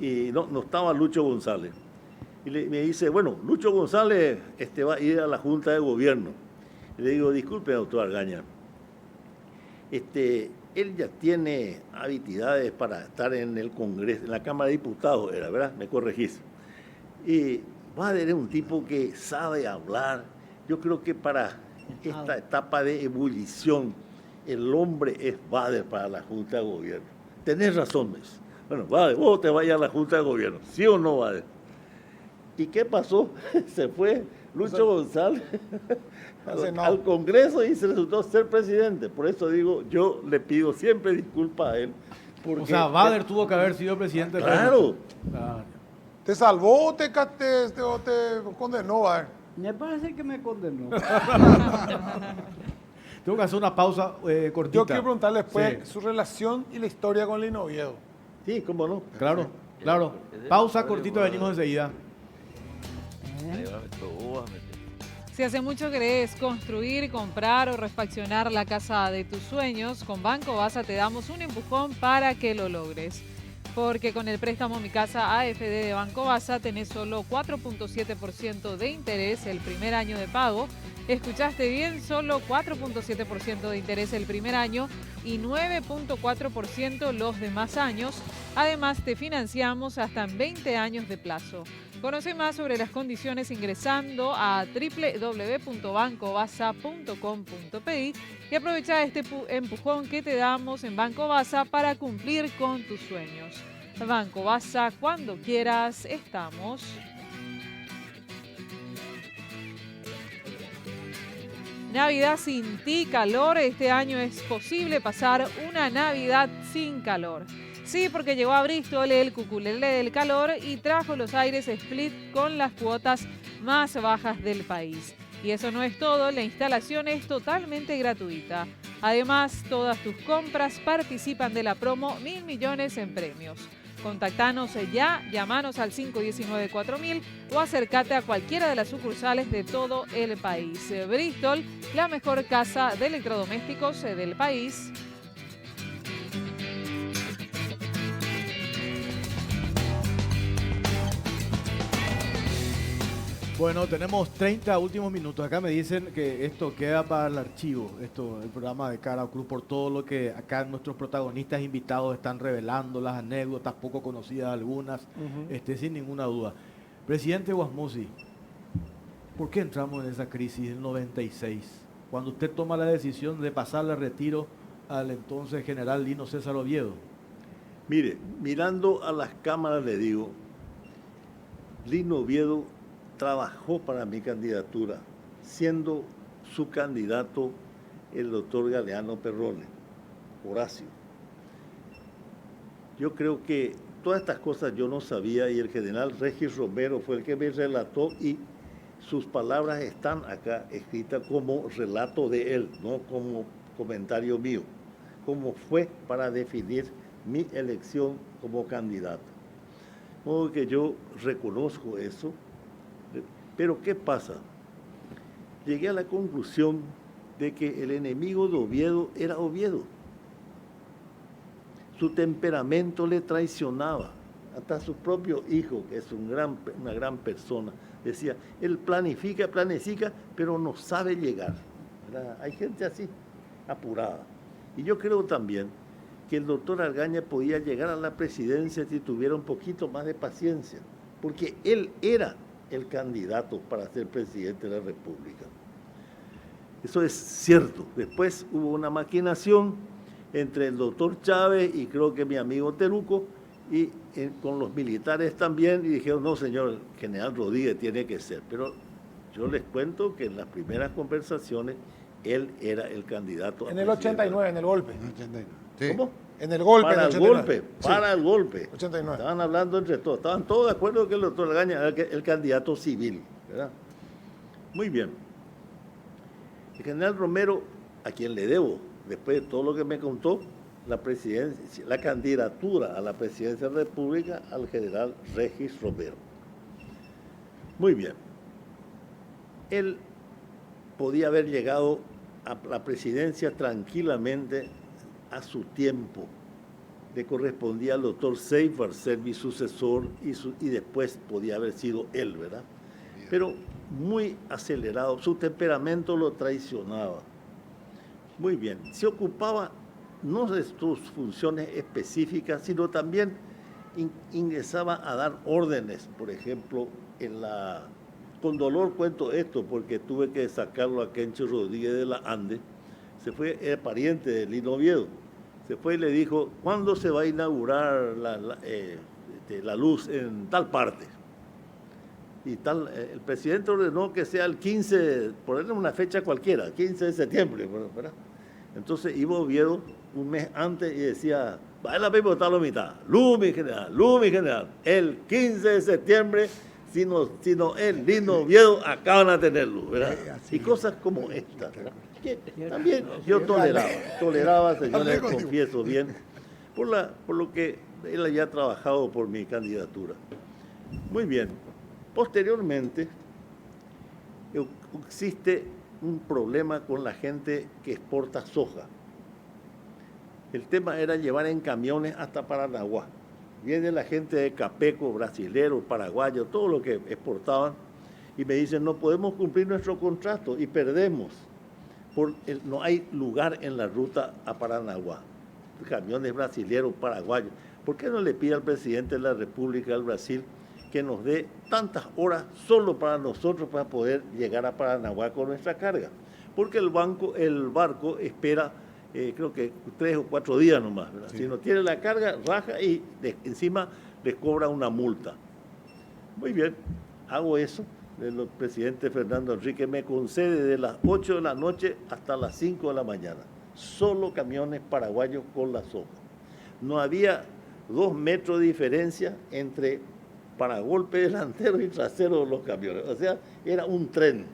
[SPEAKER 4] y no estaba Lucho González. Y me dice, bueno, Lucho González va a ir a la Junta de Gobierno. Y le digo, disculpe, doctor Argaña, él ya tiene habilidades para estar en el Congreso, en la Cámara de Diputados, ¿verdad? Me corregís. Y Bader es un tipo que sabe hablar. Yo creo que para esta etapa de ebullición, el hombre es Bader para la Junta de Gobierno. Tenés razón, ¿ves? Bueno, Bader, vos te vayas a la Junta de Gobierno, ¿sí o no, Bader? ¿Y qué pasó? Se fue Lucho González al Congreso y se resultó ser presidente. Por eso digo, yo le pido siempre disculpas a él.
[SPEAKER 1] O sea, Bader tuvo que haber sido presidente.
[SPEAKER 4] Claro.
[SPEAKER 7] ¿Te salvó o te condenó, Bader?
[SPEAKER 6] Me parece que me condenó.
[SPEAKER 1] Tengo que hacer una pausa cortita.
[SPEAKER 7] Yo quiero preguntarle después
[SPEAKER 1] Sí.
[SPEAKER 7] su relación y la historia con Lino Oviedo.
[SPEAKER 4] Sí, cómo no.
[SPEAKER 1] Claro. Pausa cortita, venimos enseguida.
[SPEAKER 2] Si hace mucho querés construir, comprar o refaccionar la casa de tus sueños, con Banco Baza te damos un empujón para que lo logres. Porque con el préstamo Mi Casa AFD de Banco Baza tenés solo 4.7% de interés el primer año de pago. Escuchaste bien, solo 4.7% de interés el primer año y 9.4% los demás años. Además, te financiamos hasta en 20 años de plazo. Conoce más sobre las condiciones ingresando a www.bancobaza.com.pi y aprovecha este empujón que te damos en Banco Baza para cumplir con tus sueños. Banco Baza, cuando quieras, estamos. Navidad sin ti, calor. Este año es posible pasar una Navidad sin calor. Sí, porque llegó a Bristol el Cuculele del calor y trajo los aires split con las cuotas más bajas del país. Y eso no es todo, la instalación es totalmente gratuita. Además, todas tus compras participan de la promo 1.000 millones en premios. Contactanos ya, llamanos al 519-4000 o acércate a cualquiera de las sucursales de todo el país. Bristol, la mejor casa de electrodomésticos del país.
[SPEAKER 1] Bueno, tenemos 30 últimos minutos. Acá me dicen que esto queda para el archivo, el programa de Cara o Cruz, por todo lo que acá nuestros protagonistas invitados están revelando, las anécdotas poco conocidas algunas, sin ninguna duda. Presidente Guasmosi, ¿por qué entramos en esa crisis del 96? Cuando usted toma la decisión de pasarle retiro al entonces general Lino César Oviedo.
[SPEAKER 4] Mire, mirando a las cámaras le digo, Lino Oviedo trabajó para mi candidatura, siendo su candidato el doctor Galeano Perrone, Horacio. Yo creo que todas estas cosas yo no sabía y el general Regis Romero fue el que me relató y sus palabras están acá escritas como relato de él, no como comentario mío, como fue para definir mi elección como candidato. De modo que yo reconozco eso, pero ¿qué pasa? Llegué a la conclusión de que el enemigo de Oviedo era Oviedo. Su temperamento le traicionaba. Hasta su propio hijo, que es una gran persona, decía, él planifica, pero no sabe llegar. ¿Verdad? Hay gente así, apurada. Y yo creo también que el doctor Argaña podía llegar a la presidencia si tuviera un poquito más de paciencia, porque él era el candidato para ser presidente de la República. Eso es cierto. Después hubo una maquinación entre el doctor Chávez y creo que mi amigo Teruco, y con los militares también, y dijeron, no señor, el general Rodríguez tiene que ser. Pero yo les cuento que en las primeras conversaciones, él era el candidato.
[SPEAKER 7] En el 89, en el golpe.
[SPEAKER 3] Sí.
[SPEAKER 4] ¿Cómo?
[SPEAKER 7] En el golpe.
[SPEAKER 4] Para
[SPEAKER 7] en
[SPEAKER 4] el
[SPEAKER 7] 89.
[SPEAKER 4] golpe, para el golpe.
[SPEAKER 7] 89.
[SPEAKER 4] Estaban hablando entre todos, estaban todos de acuerdo que el doctor Argaña era el candidato civil, ¿verdad? Muy bien. El general Romero, a quien le debo, después de todo lo que me contó, la candidatura a la presidencia de la República al general Regis Romero. Muy bien. Él podía haber llegado a la presidencia tranquilamente a su tiempo. Le correspondía al doctor Seifert ser mi sucesor y después podía haber sido él, ¿verdad? Pero muy acelerado, su temperamento lo traicionaba. Muy bien, se ocupaba no de sus funciones específicas, sino también ingresaba a dar órdenes, por ejemplo, con dolor cuento esto, porque tuve que sacarlo a Kencho Rodríguez de la Ande, era pariente de Lino Oviedo, se fue y le dijo, ¿cuándo se va a inaugurar la luz en tal parte? Y el presidente ordenó que sea el 15, ponerle una fecha cualquiera, 15 de septiembre, ¿verdad? Entonces iba Oviedo un mes antes y decía, va a la misma está la mitad, luz mi general, el 15 de septiembre, si no el Lino Oviedo acaban a tener luz, ¿verdad? Y cosas como esta, ¿verdad? Que también yo toleraba, señores, confieso bien, por lo que él haya trabajado por mi candidatura. Muy bien. Posteriormente, existe un problema con la gente que exporta soja. El tema era llevar en camiones hasta Paranaguá. Viene la gente de Capeco, brasileros, paraguayos, todo lo que exportaban, y me dicen, no podemos cumplir nuestro contrato y perdemos. No hay lugar en la ruta a Paranaguá. Camiones brasileros, paraguayos. ¿Por qué no le pide al presidente de la República del Brasil que nos dé tantas horas solo para nosotros para poder llegar a Paranaguá con nuestra carga? Porque el barco espera, creo que 3 o 4 días nomás, ¿verdad? Sí. Si no tiene la carga, raja y encima les cobra una multa. Muy bien, hago eso. El presidente Fernando Henrique me concede de las 8 de la noche hasta las 5 de la mañana. Solo camiones paraguayos con la soja. No había 2 metros de diferencia entre paragolpe delantero y trasero de los camiones. O sea, era un tren.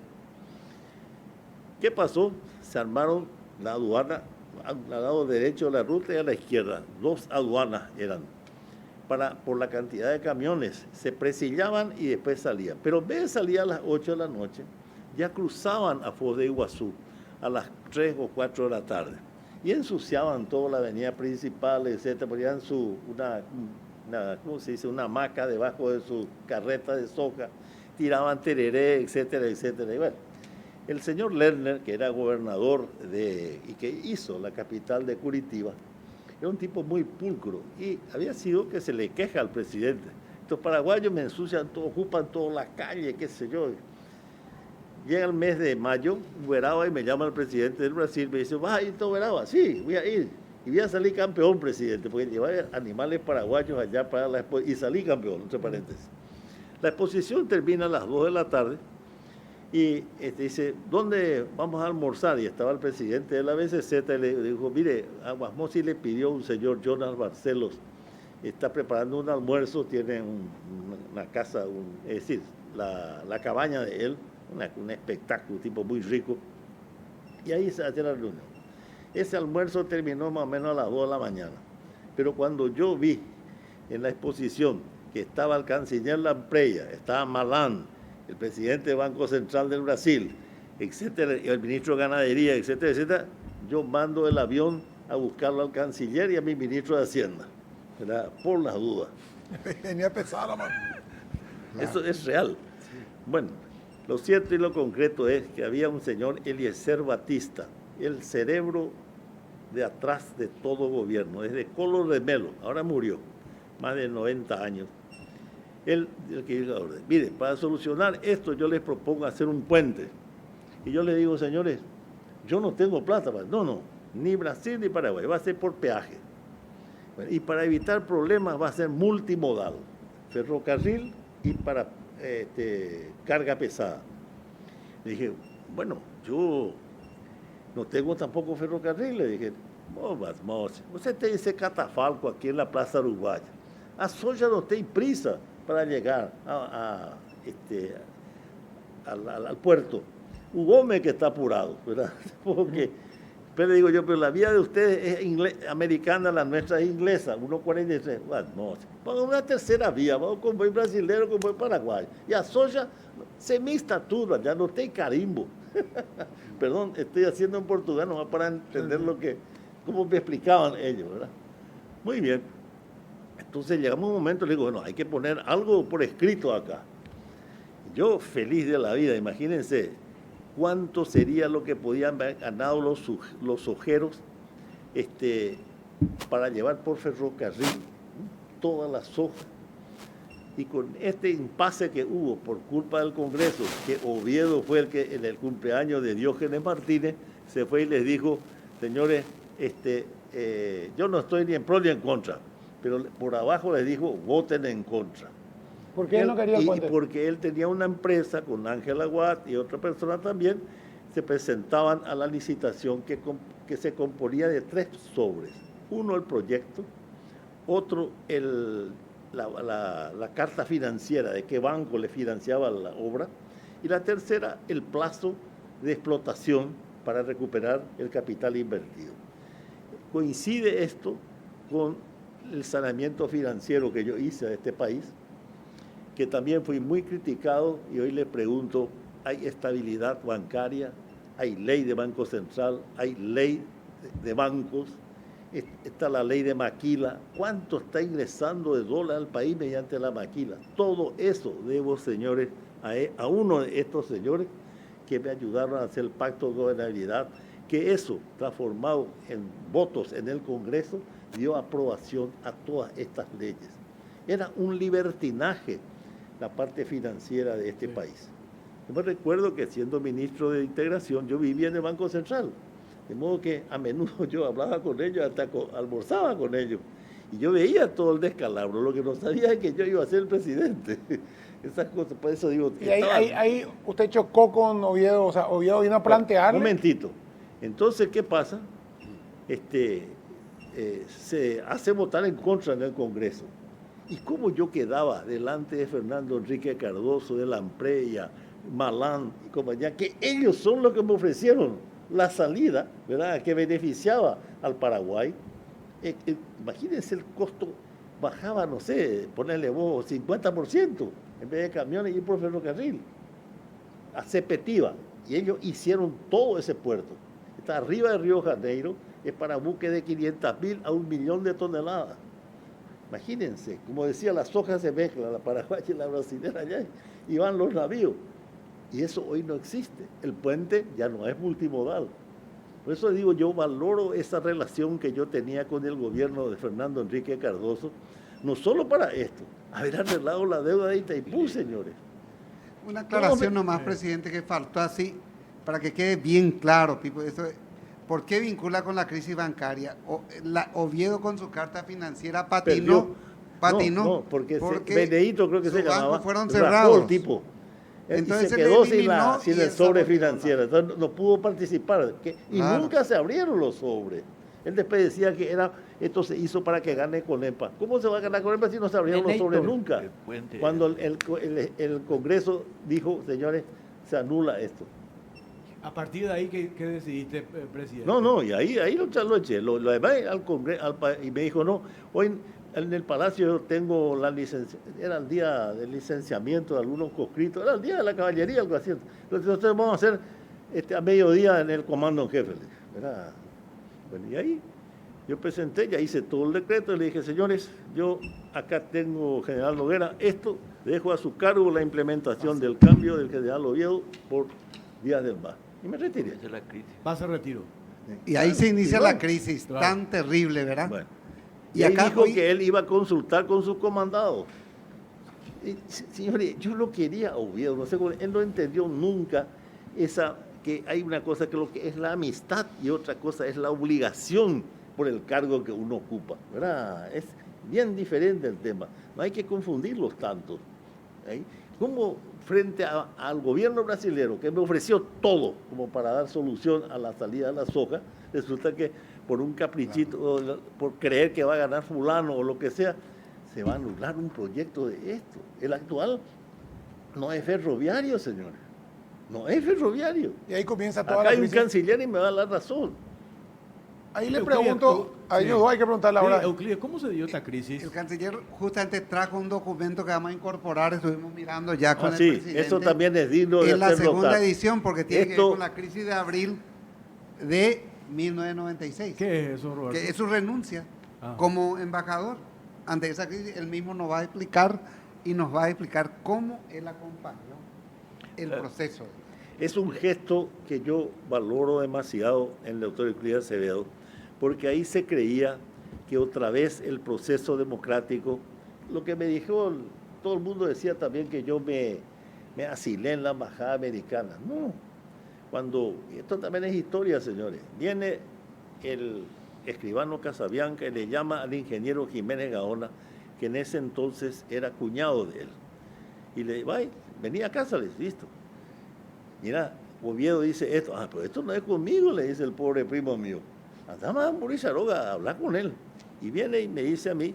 [SPEAKER 4] ¿Qué pasó? Se armaron la aduana al lado derecho de la ruta y a la izquierda. 2 aduanas eran. Por la cantidad de camiones. Se presillaban y después salían. Pero en vez de salir a las 8 de la noche, ya cruzaban a Foz de Iguazú a las 3 o 4 de la tarde. Y ensuciaban toda la avenida principal, etc. Ponían ¿cómo se dice? Una hamaca debajo de su carreta de soja tiraban tereré, etcétera, etcétera. Y bueno, el señor Lerner, que era gobernador y que hizo la capital de Curitiba, era un tipo muy pulcro y había sido que se le queja al presidente. Estos paraguayos me ensucian todo, ocupan todas las calles, qué sé yo. Llega el mes de mayo, Uberaba, y me llama el presidente del Brasil, me dice, ¿vas a ir a Uberaba? Sí, voy a ir. Y voy a salir campeón, presidente, porque llevar animales paraguayos allá para la exposición, y salí campeón, entre paréntesis. La exposición termina a las 2 de la tarde, y dice, ¿dónde vamos a almorzar? Y estaba el presidente de la BCZ y le dijo, mire, a Guasmosi le pidió un señor Jonas Barcelos, está preparando un almuerzo, tiene una casa, es decir, la cabaña de él, un espectáculo, tipo muy rico, y ahí se hace la reunión. Ese almuerzo terminó más o menos a las 2 de la mañana, pero cuando yo vi en la exposición que estaba el canciller Lampreia, estaba Malan, el presidente del Banco Central del Brasil, etcétera, y el ministro de Ganadería, etcétera, etcétera, yo mando el avión a buscarlo al canciller y a mi ministro de Hacienda, ¿verdad? Por las dudas.
[SPEAKER 7] Venía pesada, mano.
[SPEAKER 4] Eso es real. Bueno, lo cierto y lo concreto es que había un señor Eliezer Batista, el cerebro de atrás de todo gobierno, desde Collor de Mello, ahora murió, más de 90 años. Él, el que diga orden. Mire, para solucionar esto yo les propongo hacer un puente. Y yo les digo, señores, yo no tengo plata, no, ni Brasil ni Paraguay, va a ser por peaje. Bueno, y para evitar problemas va a ser multimodal, ferrocarril y para carga pesada. Le dije, bueno, yo no tengo tampoco ferrocarril, le dije, usted tiene ese catafalco aquí en la Plaza Uruguaya. A soja no tiene prisa para llegar al puerto. Un hombre que está apurado, ¿verdad? Porque, pero le digo yo, pero la vía de ustedes es americana, la nuestra es inglesa, 1.43. Vamos a una tercera vía, vamos con buen brasileño, con buen paraguayo. Y a soja, se mista todo, ya no tiene carimbo. Perdón, estoy haciendo en portugués nomás para entender cómo me explicaban ellos, ¿verdad? Muy bien. Entonces llegamos a un momento, le digo, bueno, hay que poner algo por escrito acá. Yo feliz de la vida, imagínense cuánto sería lo que podían haber ganado los ojeros para llevar por ferrocarril toda la soja. Y con este impasse que hubo por culpa del Congreso, que Oviedo fue el que en el cumpleaños de Diógenes Martínez se fue y les dijo, señores, yo no estoy ni en pro ni en contra, pero por abajo les dijo, voten en contra.
[SPEAKER 7] ¿Por qué él no quería el puente?
[SPEAKER 4] Porque él tenía una empresa con Ángel Aguat y otra persona también, se presentaban a la licitación que se componía de 3 sobres. Uno, el proyecto, otro, la carta financiera de qué banco le financiaba la obra, y la tercera, el plazo de explotación para recuperar el capital invertido. Coincide esto con el saneamiento financiero que yo hice de este país, que también fui muy criticado, y hoy le pregunto, ¿hay estabilidad bancaria? ¿Hay ley de Banco Central? ¿Hay ley de bancos? Está la ley de maquila. ¿Cuánto está ingresando de dólar al país mediante la maquila? Todo eso debo, señores, a uno de estos señores que me ayudaron a hacer el pacto de gobernabilidad, que eso, transformado en votos en el Congreso, dio aprobación a todas estas leyes. Era un libertinaje la parte financiera de este país. Yo me recuerdo que siendo ministro de Integración, yo vivía en el Banco Central, de modo que a menudo yo hablaba con ellos, hasta almorzaba con ellos, y yo veía todo el descalabro. Lo que no sabía es que yo iba a ser el presidente. Esas cosas, por eso digo...
[SPEAKER 7] Y ahí usted chocó con Oviedo, o sea, Oviedo vino a plantearle...
[SPEAKER 4] Un momentito. Entonces, ¿qué pasa? Se hace votar en contra en el Congreso. ¿Y cómo yo quedaba delante de Fernando Enrique Cardoso, de Lampreia, Malán y compañía, que ellos son los que me ofrecieron la salida, ¿verdad?, que beneficiaba al Paraguay? Imagínense el costo, bajaba, no sé, ponerle vos 50%, en vez de camiones ir por ferrocarril, a Cepetiva. Y ellos hicieron todo ese puerto. Está arriba de Río Janeiro, es para buques de 500.000 a 1 millón de toneladas. Imagínense, como decía, la soja se mezcla, la paraguaya y la brasilera allá, y van los navíos. Y eso hoy no existe. El puente ya no es multimodal. Por eso digo, yo valoro esa relación que yo tenía con el gobierno de Fernando Enrique Cardoso, no solo para esto, haber arreglado la deuda de Itaipú, señores.
[SPEAKER 3] Una aclaración nomás, presidente, que faltó así, para que quede bien claro, Pipo, ¿por qué vincula con la crisis bancaria? Oviedo con su carta financiera patinó.
[SPEAKER 4] No, porque Benedito creo que se llamaba.
[SPEAKER 3] Fueron
[SPEAKER 4] rajó
[SPEAKER 3] cerrados.
[SPEAKER 4] El tipo.
[SPEAKER 3] Entonces
[SPEAKER 4] y se quedó sin el
[SPEAKER 3] esa
[SPEAKER 4] sobre
[SPEAKER 3] volvió
[SPEAKER 4] financiero, entonces no pudo participar. Y
[SPEAKER 3] Claro.
[SPEAKER 4] nunca se abrieron los sobres. Él después decía que esto se hizo para que gane Conepa. ¿Cómo se va a ganar Conepa si no se abrieron los sobres nunca?
[SPEAKER 5] El puente.
[SPEAKER 4] Cuando el Congreso dijo, señores, se anula esto.
[SPEAKER 1] A partir de ahí, ¿qué decidiste, presidente?
[SPEAKER 4] No, y ahí lo eché. Lo demás al Congreso, y me dijo, no, hoy en el Palacio yo tengo la licencia, era el día del licenciamiento de algunos conscritos, era el día de la caballería, algo así. Entonces vamos a hacer a mediodía en el comando en jefe. ¿Verdad? Bueno, y ahí yo presenté, ya hice todo el decreto y le dije, señores, yo acá tengo, general Noguera, esto dejo a su cargo la implementación del cambio del general Oviedo por Díaz del Mar. Y me retiré.
[SPEAKER 5] Esa es la crisis.
[SPEAKER 1] Va a ser retiro.
[SPEAKER 3] Y ahí se inicia
[SPEAKER 4] Claro.
[SPEAKER 3] la crisis
[SPEAKER 1] Claro.
[SPEAKER 3] tan terrible, ¿verdad?
[SPEAKER 4] Bueno,
[SPEAKER 3] Y
[SPEAKER 4] y ahí
[SPEAKER 3] acá
[SPEAKER 4] dijo
[SPEAKER 3] hoy-
[SPEAKER 4] que él iba a consultar con sus comandados. Y, señores, yo lo quería a Oviedo, no sé cómo, él no entendió nunca que hay una cosa que lo que es la amistad y otra cosa es la obligación por el cargo que uno ocupa, ¿verdad? Es bien diferente el tema, no hay que confundirlos tanto. Como frente al gobierno brasilero que me ofreció todo como para dar solución a la salida de la soja, resulta que por un caprichito, o por creer que va a ganar fulano o lo que sea, se va a anular un proyecto de esto. El actual no es ferroviario, señores. No es ferroviario.
[SPEAKER 7] Y ahí comienza toda
[SPEAKER 4] Acá
[SPEAKER 7] la
[SPEAKER 4] hay un
[SPEAKER 7] crisis.
[SPEAKER 4] canciller y me da la razón.
[SPEAKER 7] Ahí le
[SPEAKER 1] Euclides,
[SPEAKER 7] pregunto, a ellos dos hay que preguntarle
[SPEAKER 1] Sí,
[SPEAKER 7] ahora.
[SPEAKER 1] Euclides, ¿cómo se dio esta crisis?
[SPEAKER 3] El canciller justamente trajo un documento que vamos a incorporar, estuvimos mirando ya con el
[SPEAKER 4] Sí,
[SPEAKER 3] presidente.
[SPEAKER 4] eso también es digno de
[SPEAKER 3] en la
[SPEAKER 4] hacer
[SPEAKER 3] segunda
[SPEAKER 4] notar.
[SPEAKER 3] edición, porque tiene que
[SPEAKER 4] Esto-
[SPEAKER 3] ver con la crisis de abril de 1996,
[SPEAKER 1] ¿Qué es eso, Roberto?
[SPEAKER 3] que es su renuncia
[SPEAKER 1] Ah.
[SPEAKER 3] como embajador. Ante esa crisis, él mismo nos va a explicar y nos va a explicar cómo él acompañó el proceso.
[SPEAKER 4] Es un gesto que yo valoro demasiado en el doctor Euclides Acevedo, porque ahí se creía que otra vez el proceso democrático, lo que me dijo, todo el mundo decía también que yo me asilé en la embajada americana. No, esto también es historia, señores, viene el escribano Casabianca y le llama al ingeniero Jiménez Gaona, que en ese entonces era cuñado de él, y le dice, venía a casa, les listo. Mira, Oviedo dice esto, pero esto no es conmigo, le dice el pobre primo mío. Andamos a Murizaroga a hablar con él. Y viene y me dice a mí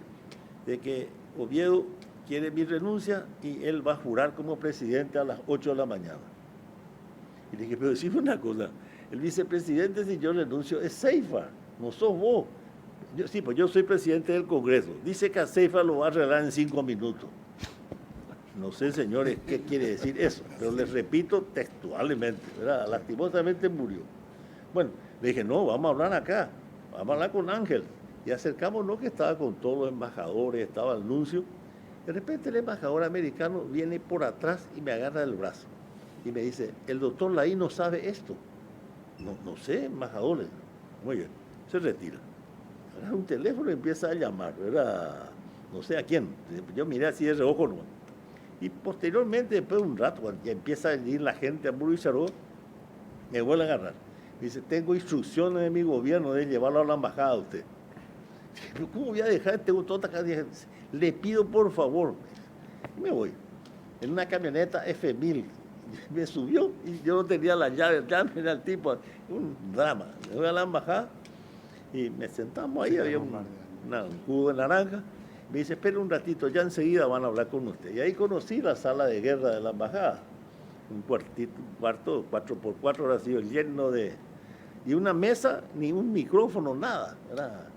[SPEAKER 4] de que Oviedo quiere mi renuncia y él va a jurar como presidente a las 8 de la mañana. Y le dije, pero decime una cosa, el vicepresidente si yo renuncio es Ceifa, no sos vos. Pues yo soy presidente del Congreso. Dice que a Ceifa lo va a arreglar en 5 minutos. No sé, señores, qué quiere decir eso, pero les repito textualmente, ¿verdad? Lastimosamente murió. Bueno, le dije, no, vamos a hablar acá, vamos a hablar con Ángel. Y acercámonos que estaba con todos los embajadores, estaba el nuncio. De repente el embajador americano viene por atrás y me agarra del brazo. Y me dice, el doctor Laí no sabe esto. No sé, embajador. Muy bien, se retira. Agarra un teléfono y empieza a llamar, ¿verdad? No sé a quién. Yo miré así de reojo, ¿no? Y posteriormente, después de un rato, cuando ya empieza a ir la gente a Murizaroga, me vuelve a agarrar. Me dice, tengo instrucciones de mi gobierno de llevarlo a la embajada a usted. Pero ¿cómo voy a dejar? Tengo toda esta cantidad. Le pido por favor. Y me voy. En una camioneta F1000. Me subió y yo no tenía la llave. Llamen al tipo. Un drama. Me voy a la embajada y me sentamos ahí. Había un jugo de naranja. Me dice, espere un ratito, ya enseguida van a hablar con usted. Y ahí conocí la sala de guerra de la embajada. Un cuarto 4x4 ahora sido lleno de... Y una mesa, ni un micrófono, nada, ¿verdad?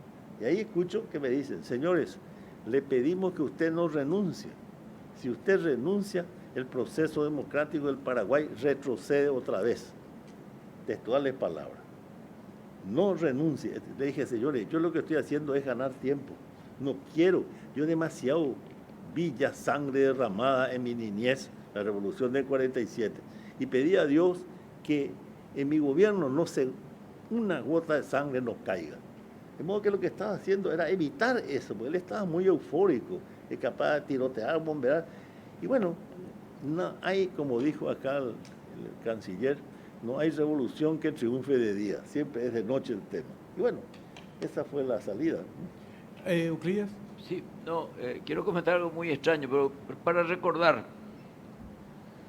[SPEAKER 4] Y ahí escucho que me dicen, señores, le pedimos que usted no renuncie. Si usted renuncia, el proceso democrático del Paraguay retrocede otra vez. Textuales palabras. No renuncie. Le dije, señores, yo lo que estoy haciendo es ganar tiempo. No quiero. Yo demasiado vi ya sangre derramada en mi niñez la revolución del 47, y pedí a Dios que en mi gobierno una gota de sangre no caiga. De modo que lo que estaba haciendo era evitar eso, porque él estaba muy eufórico, es capaz de tirotear, bombear. Y bueno, no hay, como dijo acá el canciller, no hay revolución que triunfe de día, siempre es de noche el tema. Y bueno, esa fue la salida.
[SPEAKER 1] Euclides.
[SPEAKER 5] Sí, no, quiero comentar algo muy extraño, pero para recordar,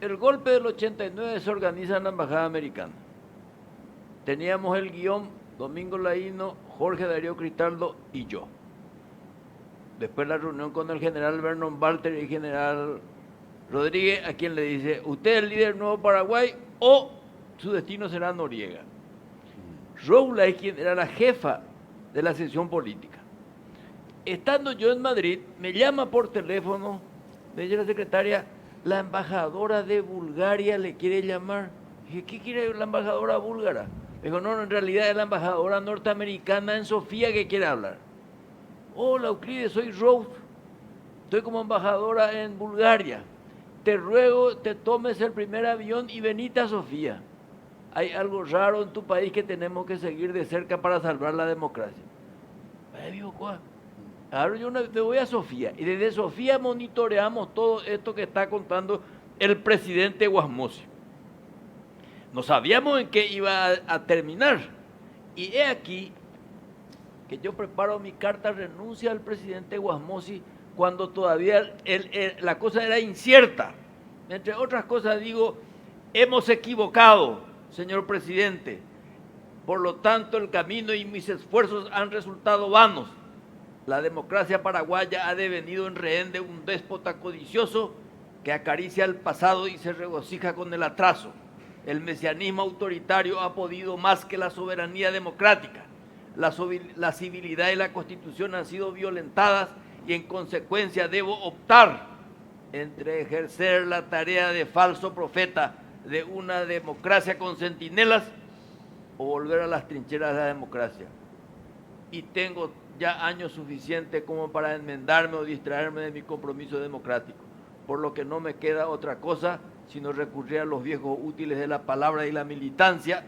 [SPEAKER 5] el golpe del 89 se organiza en la Embajada Americana. Teníamos el guión, Domingo Laíno, Jorge Darío Cristaldo y yo. Después la reunión con el general Vernon Walter y el general Rodríguez, a quien le dice, usted es el líder del Nuevo Paraguay o su destino será Noriega. Roula es quien era la jefa de la sección política. Estando yo en Madrid, me llama por teléfono, me dice la secretaria, la embajadora de Bulgaria le quiere llamar. Dije, ¿qué quiere la embajadora búlgara? Dijo, no, en realidad es la embajadora norteamericana en Sofía que quiere hablar. Hola, Euclides, soy Rose. Estoy como embajadora en Bulgaria. Te ruego, te tomes el primer avión y venite a Sofía. Hay algo raro en tu país que tenemos que seguir de cerca para salvar la democracia. Ahora yo me voy a Sofía y desde Sofía monitoreamos todo esto que está contando el presidente Guasmosio. No sabíamos en qué iba a terminar. Y he aquí que yo preparo mi carta de renuncia al presidente Guasmosi cuando todavía la cosa era incierta. Entre otras cosas digo, hemos equivocado, señor presidente. Por lo tanto, el camino y mis esfuerzos han resultado vanos. La democracia paraguaya ha devenido en rehén de un déspota codicioso que acaricia el pasado y se regocija con el atraso. El mesianismo autoritario ha podido más que la soberanía democrática. La civilidad y la constitución han sido violentadas y en consecuencia debo optar entre ejercer la tarea de falso profeta de una democracia con centinelas o volver a las trincheras de la democracia. Y tengo ya años suficientes como para enmendarme o distraerme de mi compromiso democrático, por lo que no me queda otra cosa sino recurrir a los viejos útiles de la palabra y la militancia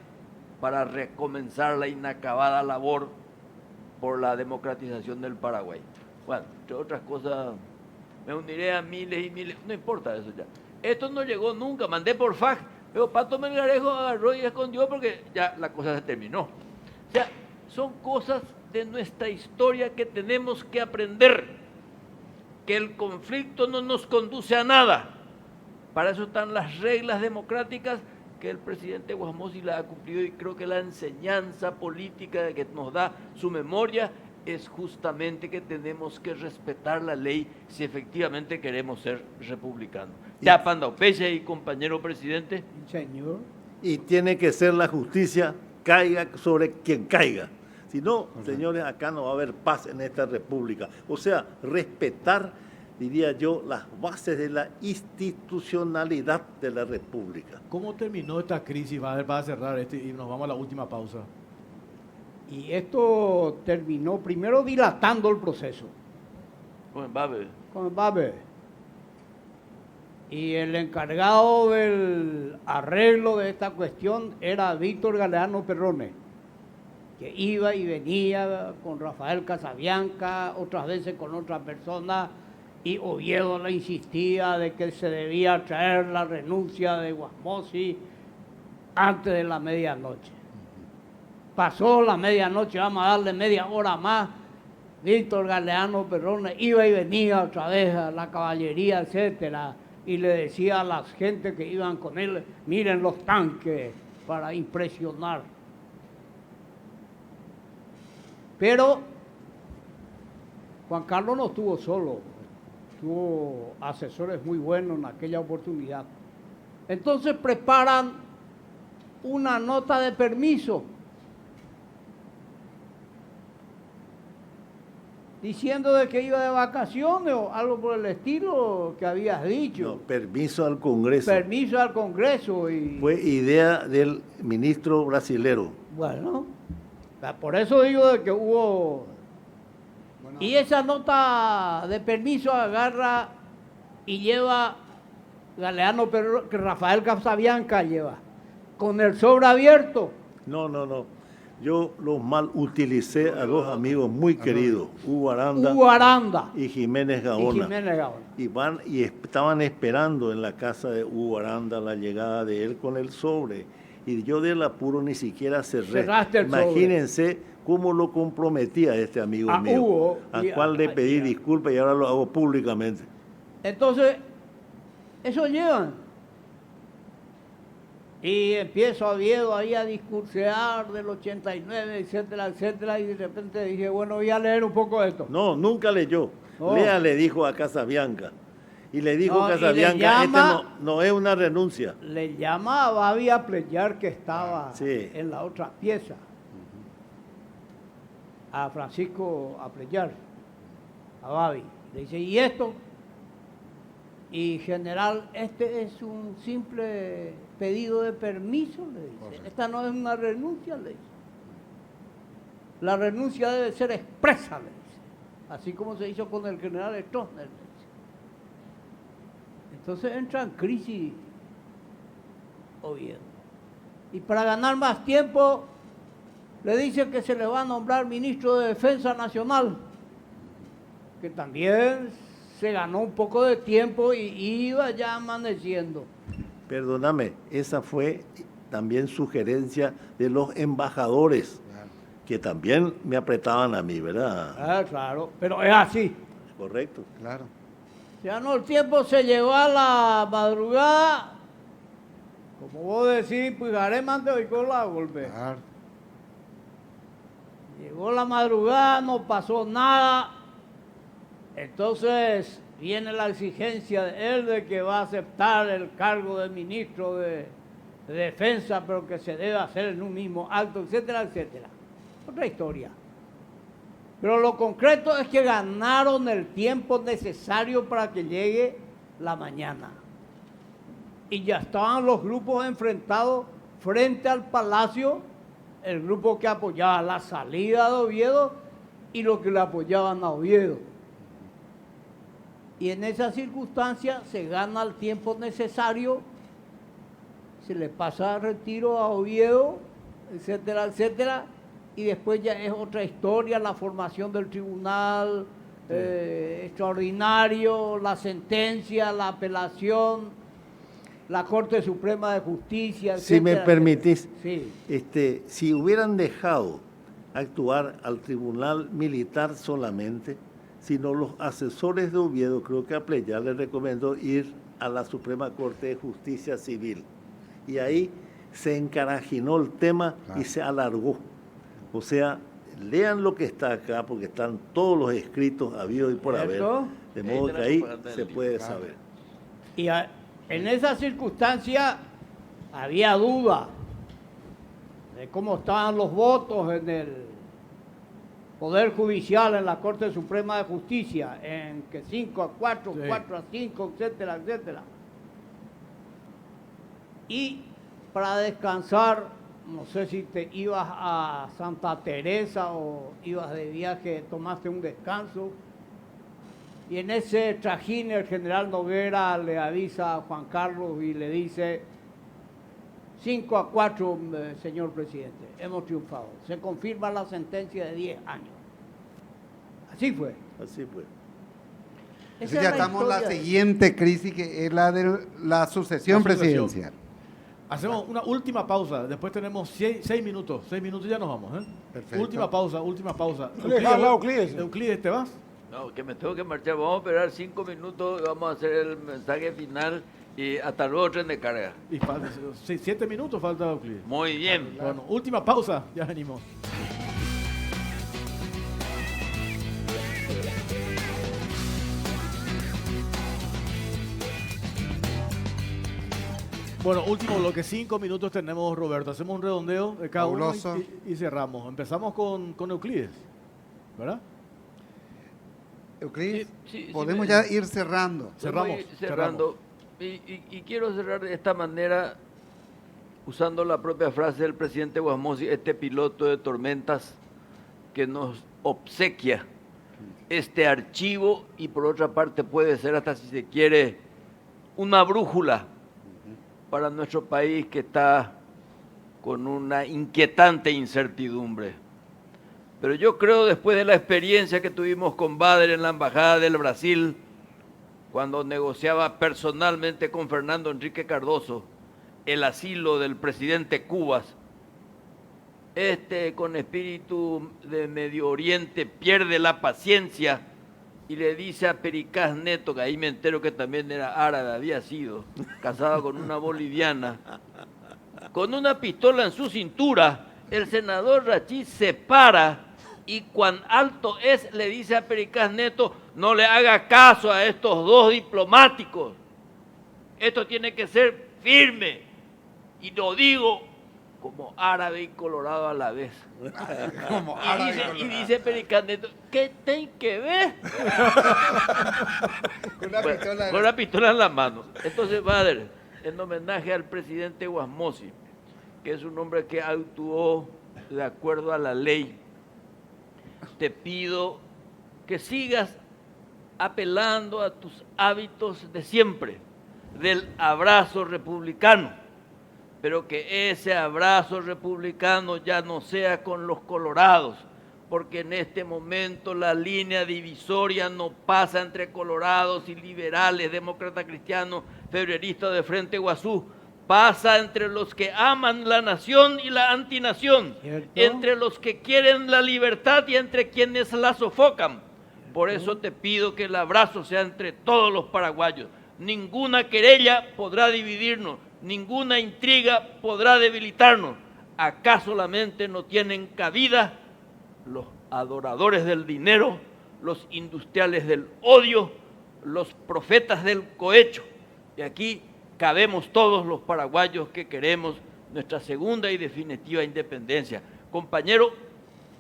[SPEAKER 5] para recomenzar la inacabada labor por la democratización del Paraguay. Bueno, entre otras cosas, me uniré a miles y miles, no importa eso ya. Esto no llegó nunca, mandé por fax, pero Pato Melgarejo agarró y escondió porque ya la cosa se terminó. O sea, son cosas de nuestra historia que tenemos que aprender, que el conflicto no nos conduce a nada. Para eso están las reglas democráticas que el presidente Guasmosi la ha cumplido y creo que la enseñanza política que nos da su memoria es justamente que tenemos que respetar la ley si efectivamente queremos ser republicanos. Ya Pandaupeche y compañero presidente.
[SPEAKER 6] Señor.
[SPEAKER 4] Y tiene que ser la justicia, caiga sobre quien caiga. Si no, señores, acá no va a haber paz en esta república. O sea, respetar, diría yo, las bases de la institucionalidad de la república.
[SPEAKER 1] ¿Cómo terminó esta crisis? Va a cerrar y nos vamos a la última pausa.
[SPEAKER 6] Y esto terminó primero dilatando el proceso.
[SPEAKER 5] Con Babe.
[SPEAKER 6] Con Babe. Y el encargado del arreglo de esta cuestión era Víctor Galeano Perrone, que iba y venía con Rafael Casabianca, otras veces con otra persona, y Oviedo le insistía de que se debía traer la renuncia de Guasmosi antes de la medianoche. Pasó la medianoche, vamos a darle media hora más. Víctor Galeano Perrone iba y venía otra vez a la caballería, etcétera, y le decía a la gente que iban con él, miren los tanques, para impresionar. Pero Juan Carlos no estuvo solo, tuvo asesores muy buenos en aquella oportunidad. Entonces preparan una nota de permiso diciendo de que iba de vacaciones o algo por el estilo que habías dicho.
[SPEAKER 4] No, permiso al Congreso.
[SPEAKER 6] Permiso al Congreso. Y
[SPEAKER 4] fue idea del ministro brasilero.
[SPEAKER 6] Bueno, por eso digo de que hubo... Y esa nota de permiso agarra y lleva Galeano, pero que Rafael Casabianca lleva. Con el sobre abierto.
[SPEAKER 4] No. Yo los mal utilicé a dos amigos muy queridos, Hugo Aranda y Jiménez Gaona. Y estaban esperando en la casa de Hugo Aranda la llegada de él con el sobre. Y yo del apuro ni siquiera cerré.
[SPEAKER 6] Cerraste el
[SPEAKER 4] Imagínense cómo lo comprometía este amigo mío,
[SPEAKER 6] Hugo,
[SPEAKER 4] al cual le pedí disculpas y ahora lo hago públicamente.
[SPEAKER 6] Entonces, eso llevan. Y empiezo a Oviedo ahí a discursear del 89, etcétera, etcétera, y de repente dije, bueno, voy a leer un poco de esto.
[SPEAKER 4] No, nunca leyó.
[SPEAKER 6] No.
[SPEAKER 4] Lea, le dijo a Casabianca. Y le dijo
[SPEAKER 6] No,
[SPEAKER 4] Casabianca, no es una renuncia.
[SPEAKER 6] Le llama a Babi a playar que estaba
[SPEAKER 4] Sí.
[SPEAKER 6] en la otra pieza. A Francisco a playar. A Babi. Le dice, ¿y esto? Y general, este es un simple pedido de permiso, le dice.
[SPEAKER 3] Correcto.
[SPEAKER 6] Esta no es una renuncia, le dice. La renuncia debe ser expresa, le dice. Así como se hizo con el general Stroessner, le dice. Entonces entra en crisis Oviedo. Y para ganar más tiempo, le dice que se le va a nombrar ministro de Defensa Nacional, que también se ganó un poco de tiempo y iba ya amaneciendo.
[SPEAKER 4] Perdóname, esa fue también sugerencia de los embajadores, que también me apretaban a mí, ¿verdad?
[SPEAKER 6] Claro, pero es así.
[SPEAKER 4] Correcto.
[SPEAKER 3] Claro.
[SPEAKER 6] Se ganó el tiempo, se llegó a la madrugada. Como vos decís, pues Garemante hoy con la golpe.
[SPEAKER 3] Claro.
[SPEAKER 6] Llegó la madrugada, no pasó nada. Entonces viene la exigencia de él de que va a aceptar el cargo de ministro de Defensa, pero que se debe hacer en un mismo acto, etcétera, etcétera. Otra historia. Pero lo concreto es que ganaron el tiempo necesario para que llegue la mañana. Y ya estaban los grupos enfrentados frente al palacio, el grupo que apoyaba la salida de Oviedo y los que le apoyaban a Oviedo. Y en esa circunstancia se gana el tiempo necesario, se le pasa retiro a Oviedo, etcétera, etcétera, y después ya es otra historia, la formación del tribunal extraordinario, la sentencia, la apelación, la Corte Suprema de Justicia, etcétera.
[SPEAKER 4] Si me permitís,
[SPEAKER 6] Sí.
[SPEAKER 4] si hubieran dejado actuar al tribunal militar solamente, sino los asesores de Oviedo, creo que a Pleyar le recomendó ir a la Suprema Corte de Justicia Civil. Y ahí se encarajinó el tema y se alargó. O sea, lean lo que está acá, porque están todos los escritos habidos y por haber.
[SPEAKER 6] ¿Cierto?
[SPEAKER 4] De modo que ahí se puede saber.
[SPEAKER 6] Y en esa circunstancia había duda de cómo estaban los votos en el Poder Judicial, en la Corte Suprema de Justicia, en que 5-4,
[SPEAKER 1] Sí.
[SPEAKER 6] 4-5, etcétera, etcétera. Y para descansar, no sé si te ibas a Santa Teresa o ibas de viaje, tomaste un descanso. Y en ese trajín el general Noguera le avisa a Juan Carlos y le dice: 5-4, señor presidente, hemos triunfado. Se confirma la sentencia de 10 años. Así fue.
[SPEAKER 4] Así fue.
[SPEAKER 6] Esa
[SPEAKER 3] Entonces
[SPEAKER 6] es
[SPEAKER 3] ya
[SPEAKER 6] la
[SPEAKER 3] estamos en la
[SPEAKER 6] historia.
[SPEAKER 3] siguiente crisis, que es la de la sucesión presidencial.
[SPEAKER 1] Hacemos una última pausa, después tenemos 6 minutos. 6 minutos y ya nos vamos.
[SPEAKER 3] Perfecto.
[SPEAKER 1] Última pausa, última pausa.
[SPEAKER 7] Euclides.
[SPEAKER 1] Euclides, ¿te vas?
[SPEAKER 5] No, que me tengo que marchar. Vamos a esperar 5 minutos y vamos a hacer el mensaje final. Y hasta luego, tren de carga.
[SPEAKER 1] Y 7 minutos falta Euclides.
[SPEAKER 5] Muy bien.
[SPEAKER 1] Bueno, última pausa, ya venimos. Bueno, último bloque, 5 minutos tenemos, Roberto. Hacemos un redondeo de cada uno
[SPEAKER 3] Fabuloso.
[SPEAKER 1] y cerramos. Empezamos con Euclides, ¿verdad?
[SPEAKER 3] Euclides,
[SPEAKER 5] Sí,
[SPEAKER 3] podemos
[SPEAKER 5] me-
[SPEAKER 3] ya ir cerrando.
[SPEAKER 1] Cerramos,
[SPEAKER 5] Voy cerrando. Y quiero cerrar de esta manera, usando la propia frase del presidente Guasmosi, este piloto de tormentas que nos obsequia este archivo y por otra parte puede ser hasta, si se quiere, una brújula para nuestro país que está con una inquietante incertidumbre. Pero yo creo, después de la experiencia que tuvimos con Bader en la Embajada del Brasil, cuando negociaba personalmente con Fernando Enrique Cardoso el asilo del presidente Cubas, con espíritu de Medio Oriente pierde la paciencia y le dice a Pericaz Neto, que ahí me entero que también era árabe, había sido casado con una boliviana, con una pistola en su cintura, el senador Rachid se para y cuán alto es, le dice a Pericaz Neto, no le haga caso a estos dos diplomáticos, esto tiene que ser firme, y lo digo como árabe y colorado a la vez.
[SPEAKER 3] Como
[SPEAKER 5] Y dice Pericaz Neto, ¿qué tiene que ver? Con la pistola en la mano. Entonces, Bader, en homenaje al presidente Wasmosy, que es un hombre que actuó de acuerdo a la ley, te pido que sigas apelando a tus hábitos de siempre, del abrazo republicano, pero que ese abrazo republicano ya no sea con los colorados, porque en este momento la línea divisoria no pasa entre colorados y liberales, demócratas cristianos, febreristas de Frente Guazú, pasa entre los que aman la nación y la antinación,
[SPEAKER 6] ¿cierto?
[SPEAKER 5] entre los que quieren la libertad y entre quienes la sofocan. Por eso te pido que el abrazo sea entre todos los paraguayos. Ninguna querella podrá dividirnos, ninguna intriga podrá debilitarnos. Acá solamente no tienen cabida los adoradores del dinero, los industriales del odio, los profetas del cohecho. Y aquí cabemos todos los paraguayos que queremos nuestra segunda y definitiva independencia. Compañero,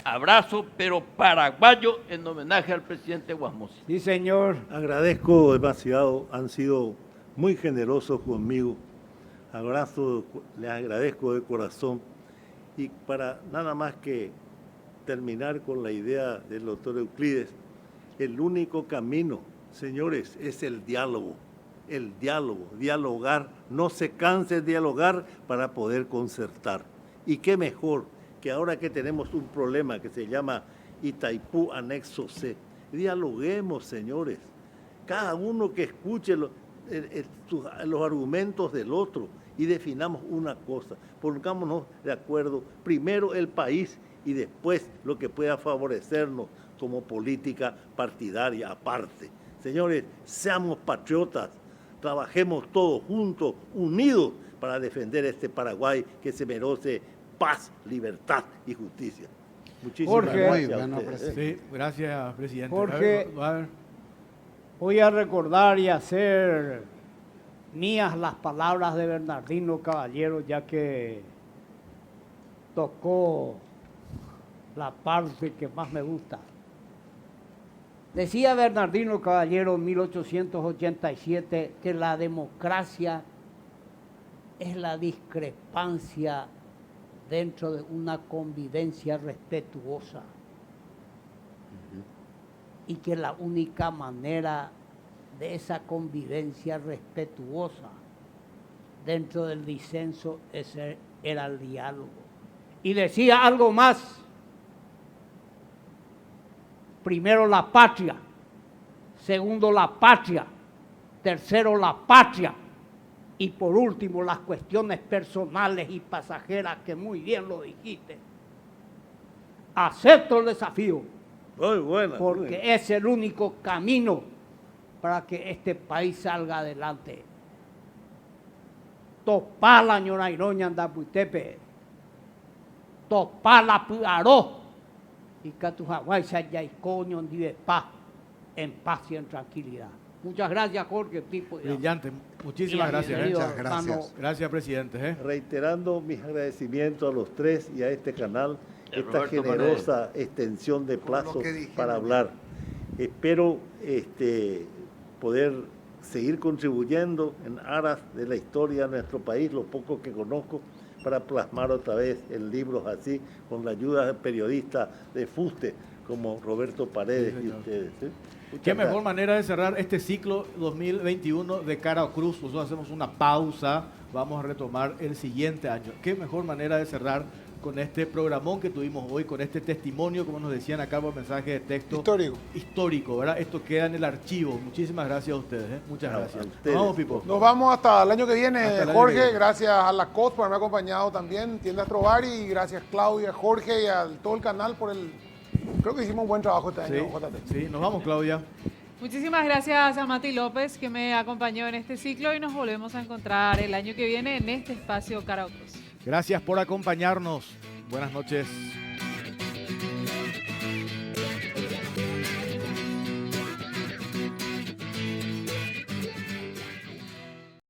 [SPEAKER 5] abrazo, pero paraguayo, en homenaje al presidente Wasmosy.
[SPEAKER 6] Sí, señor.
[SPEAKER 4] Agradezco demasiado, han sido muy generosos conmigo. Abrazo, les agradezco de corazón. Y para nada más que terminar con la idea del doctor Euclides, el único camino, señores, es el diálogo. El diálogo, dialogar, no se canse de dialogar para poder concertar. Y qué mejor que ahora que tenemos un problema que se llama Itaipú Anexo C, dialoguemos, señores, cada uno que escuche los argumentos del otro y definamos una cosa, pongámonos de acuerdo, primero el país y después lo que pueda favorecernos como política partidaria aparte. Señores, seamos patriotas, trabajemos todos juntos, unidos, para defender este Paraguay que se merece paz, libertad y justicia. Muchísimas
[SPEAKER 6] Jorge.
[SPEAKER 4] gracias.
[SPEAKER 3] Muy
[SPEAKER 4] a
[SPEAKER 3] bueno,
[SPEAKER 4] ustedes.
[SPEAKER 3] presidente.
[SPEAKER 1] Sí, gracias, presidente.
[SPEAKER 6] Jorge.
[SPEAKER 1] A ver.
[SPEAKER 6] Voy a recordar y hacer mías las palabras de Bernardino Caballero, ya que tocó la parte que más me gusta. Decía Bernardino Caballero en 1887 que la democracia es la discrepancia dentro de una convivencia respetuosa y que la única manera de esa convivencia respetuosa dentro del disenso era el diálogo. Y decía algo más: primero la patria, segundo la patria, tercero la patria y por último las cuestiones personales y pasajeras, que muy bien lo dijiste. Acepto el desafío
[SPEAKER 4] Muy buena.
[SPEAKER 6] porque es el único camino para que este país salga adelante. Topala ñorairoña andapuitepe, topala puaró, y Catujaguay Sayaicoño en paz y en tranquilidad. Muchas gracias, Jorge.
[SPEAKER 1] Brillante. Muchísimas gracias.
[SPEAKER 3] Muchas gracias.
[SPEAKER 1] Gracias, presidente.
[SPEAKER 4] Reiterando mis agradecimientos a los tres y a este canal, esta
[SPEAKER 5] Roberto
[SPEAKER 4] generosa extensión de
[SPEAKER 3] Por lo
[SPEAKER 4] plazo
[SPEAKER 3] que dijeron.
[SPEAKER 4] para hablar. Espero poder seguir contribuyendo en aras de la historia de nuestro país, lo poco que conozco, para plasmar otra vez en libros así, con la ayuda de periodistas de fuste como Roberto Paredes
[SPEAKER 1] Sí,
[SPEAKER 4] y
[SPEAKER 1] señor.
[SPEAKER 4] ustedes. ¿sí?
[SPEAKER 1] Qué mejor
[SPEAKER 4] gracias.
[SPEAKER 1] manera de cerrar este ciclo 2021 de Cara Cruz. Nosotros hacemos una pausa, vamos a retomar el siguiente año. Qué mejor manera de cerrar con este programón que tuvimos hoy, con este testimonio, como nos decían acá por mensaje de texto. Histórico, ¿verdad? Esto queda en el archivo. Muchísimas gracias a ustedes, ¿eh? Muchas gracias. Nos vamos, Pipo.
[SPEAKER 7] Nos vamos hasta el año que viene,
[SPEAKER 1] Hasta el año
[SPEAKER 7] Jorge.
[SPEAKER 1] que viene.
[SPEAKER 7] Gracias a la COS por haberme acompañado también, Tiendas Trovari, y gracias Claudia, Jorge y a todo el canal por el... Creo que hicimos un buen trabajo este año, JT.
[SPEAKER 1] Sí, nos vamos, Claudia.
[SPEAKER 2] Muchísimas gracias a Mati López que me acompañó en este ciclo y nos volvemos a encontrar el año que viene en este espacio Cara Cruz.
[SPEAKER 1] Gracias por acompañarnos. Buenas noches.